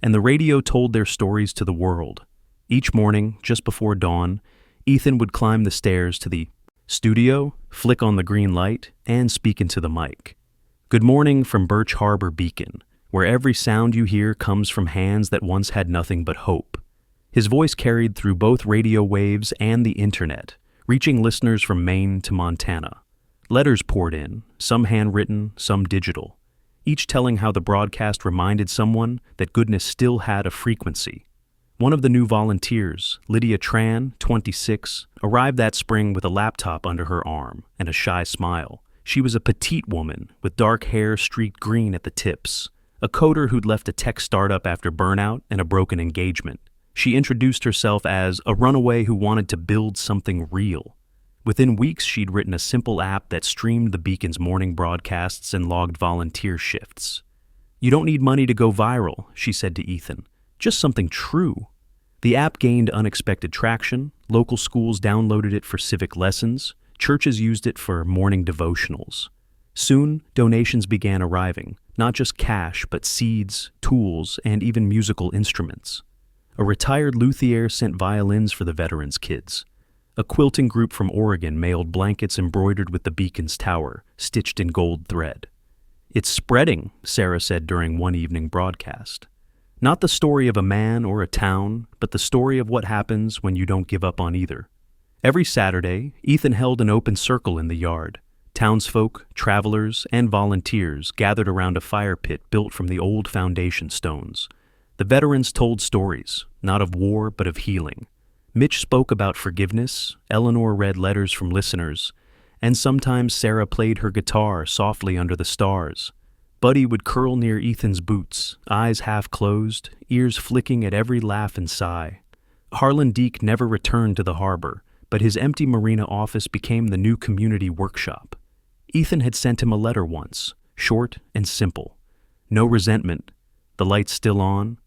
And the radio told their stories to the world. Each morning, just before dawn, Ethan would climb the stairs to the studio, flick on the green light, and speak into the mic. "Good morning from Birch Harbor Beacon, where every sound you hear comes from hands that once had nothing but hope." His voice carried through both radio waves and the internet, reaching listeners from Maine to Montana. Letters poured in, some handwritten, some digital, each telling how the broadcast reminded someone that goodness still had a frequency. One of the new volunteers, Lydia Tran, 26, arrived that spring with a laptop under her arm and a shy smile. She was a petite woman with dark hair streaked green at the tips, a coder who'd left a tech startup after burnout and a broken engagement. She introduced herself as a runaway who wanted to build something real. Within weeks, she'd written a simple app that streamed the Beacon's morning broadcasts and logged volunteer shifts. "You don't need money to go viral," she said to Ethan. "Just something true." The app gained unexpected traction. Local schools downloaded it for civic lessons. Churches used it for morning devotionals. Soon, donations began arriving, not just cash, but seeds, tools, and even musical instruments. A retired luthier sent violins for the veterans' kids. A quilting group from Oregon mailed blankets embroidered with the Beacon's tower, stitched in gold thread. "It's spreading," Sarah said during one evening broadcast. Not the story of a man or a town, but the story of what happens when you don't give up on either. Every Saturday, Ethan held an open circle in the yard. Townsfolk, travelers, and volunteers gathered around a fire pit built from the old foundation stones. The veterans told stories, not of war but of healing. Mitch spoke about forgiveness, Eleanor read letters from listeners, and sometimes Sarah played her guitar softly under the stars. Buddy would curl near Ethan's boots, eyes half closed, ears flicking at every laugh and sigh. Harlan Deek never returned to the harbor, but his empty marina office became the new community workshop. Ethan had sent him a letter once, short and simple. No resentment. The lights still on?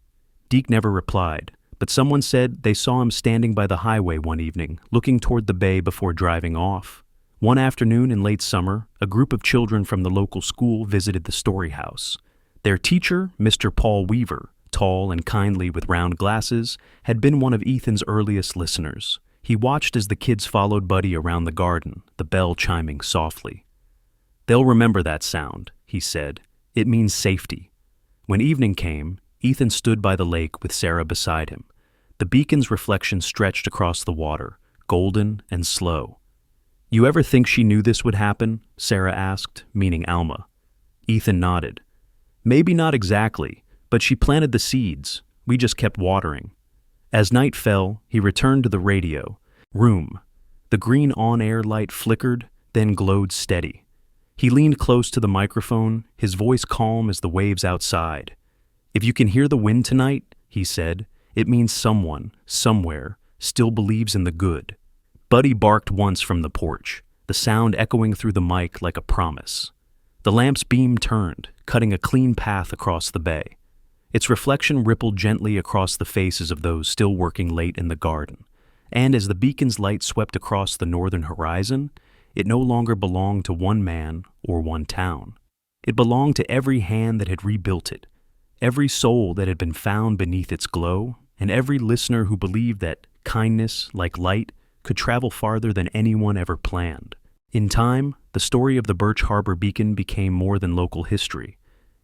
Deek never replied, but someone said they saw him standing by the highway one evening, looking toward the bay before driving off. One afternoon in late summer, a group of children from the local school visited the Story House. Their teacher, Mr. Paul Weaver, tall and kindly with round glasses, had been one of Ethan's earliest listeners. He watched as the kids followed Buddy around the garden, the bell chiming softly. "They'll remember that sound," he said. "It means safety." When evening came, Ethan stood by the lake with Sarah beside him. The Beacon's reflection stretched across the water, golden and slow. "You ever think she knew this would happen?" Sarah asked, meaning Alma. Ethan nodded. "Maybe not exactly, but she planted the seeds. We just kept watering." As night fell, he returned to the radio. Room. The green on-air light flickered, then glowed steady. He leaned close to the microphone, his voice calm as the waves outside. "If you can hear the wind tonight," he said, "it means someone, somewhere, still believes in the good." Buddy barked once from the porch, the sound echoing through the mic like a promise. The lamp's beam turned, cutting a clean path across the bay. Its reflection rippled gently across the faces of those still working late in the garden. And as the beacon's light swept across the northern horizon, it no longer belonged to one man or one town. It belonged to every hand that had rebuilt it, every soul that had been found beneath its glow, and every listener who believed that kindness, like light, could travel farther than anyone ever planned. In time, the story of the Birch Harbor Beacon became more than local history.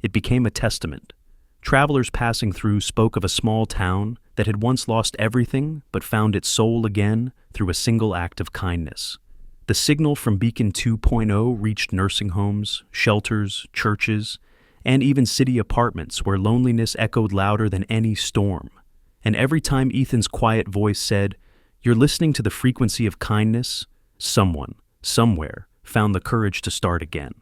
It became a testament. Travelers passing through spoke of a small town that had once lost everything but found its soul again through a single act of kindness. The signal from Beacon 2.0 reached nursing homes, shelters, churches, and even city apartments where loneliness echoed louder than any storm. And every time Ethan's quiet voice said, "You're listening to the frequency of kindness," someone, somewhere, found the courage to start again.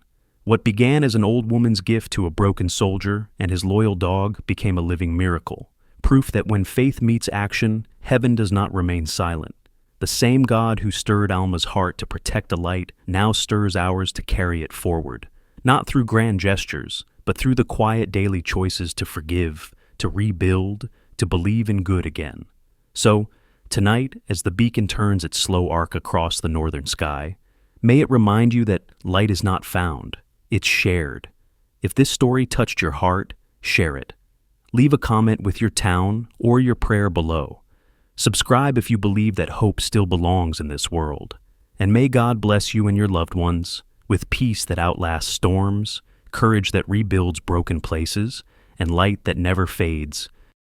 What began as an old woman's gift to a broken soldier and his loyal dog became a living miracle, proof that when faith meets action, heaven does not remain silent. The same God who stirred Alma's heart to protect a light now stirs ours to carry it forward, not through grand gestures, but through the quiet daily choices to forgive, to rebuild, to believe in good again. So, tonight, as the beacon turns its slow arc across the northern sky, may it remind you that light is not found, it's shared. If this story touched your heart, share it. Leave a comment with your town or your prayer below. Subscribe if you believe that hope still belongs in this world. And may God bless you and your loved ones with peace that outlasts storms, courage that rebuilds broken places, and light that never fades,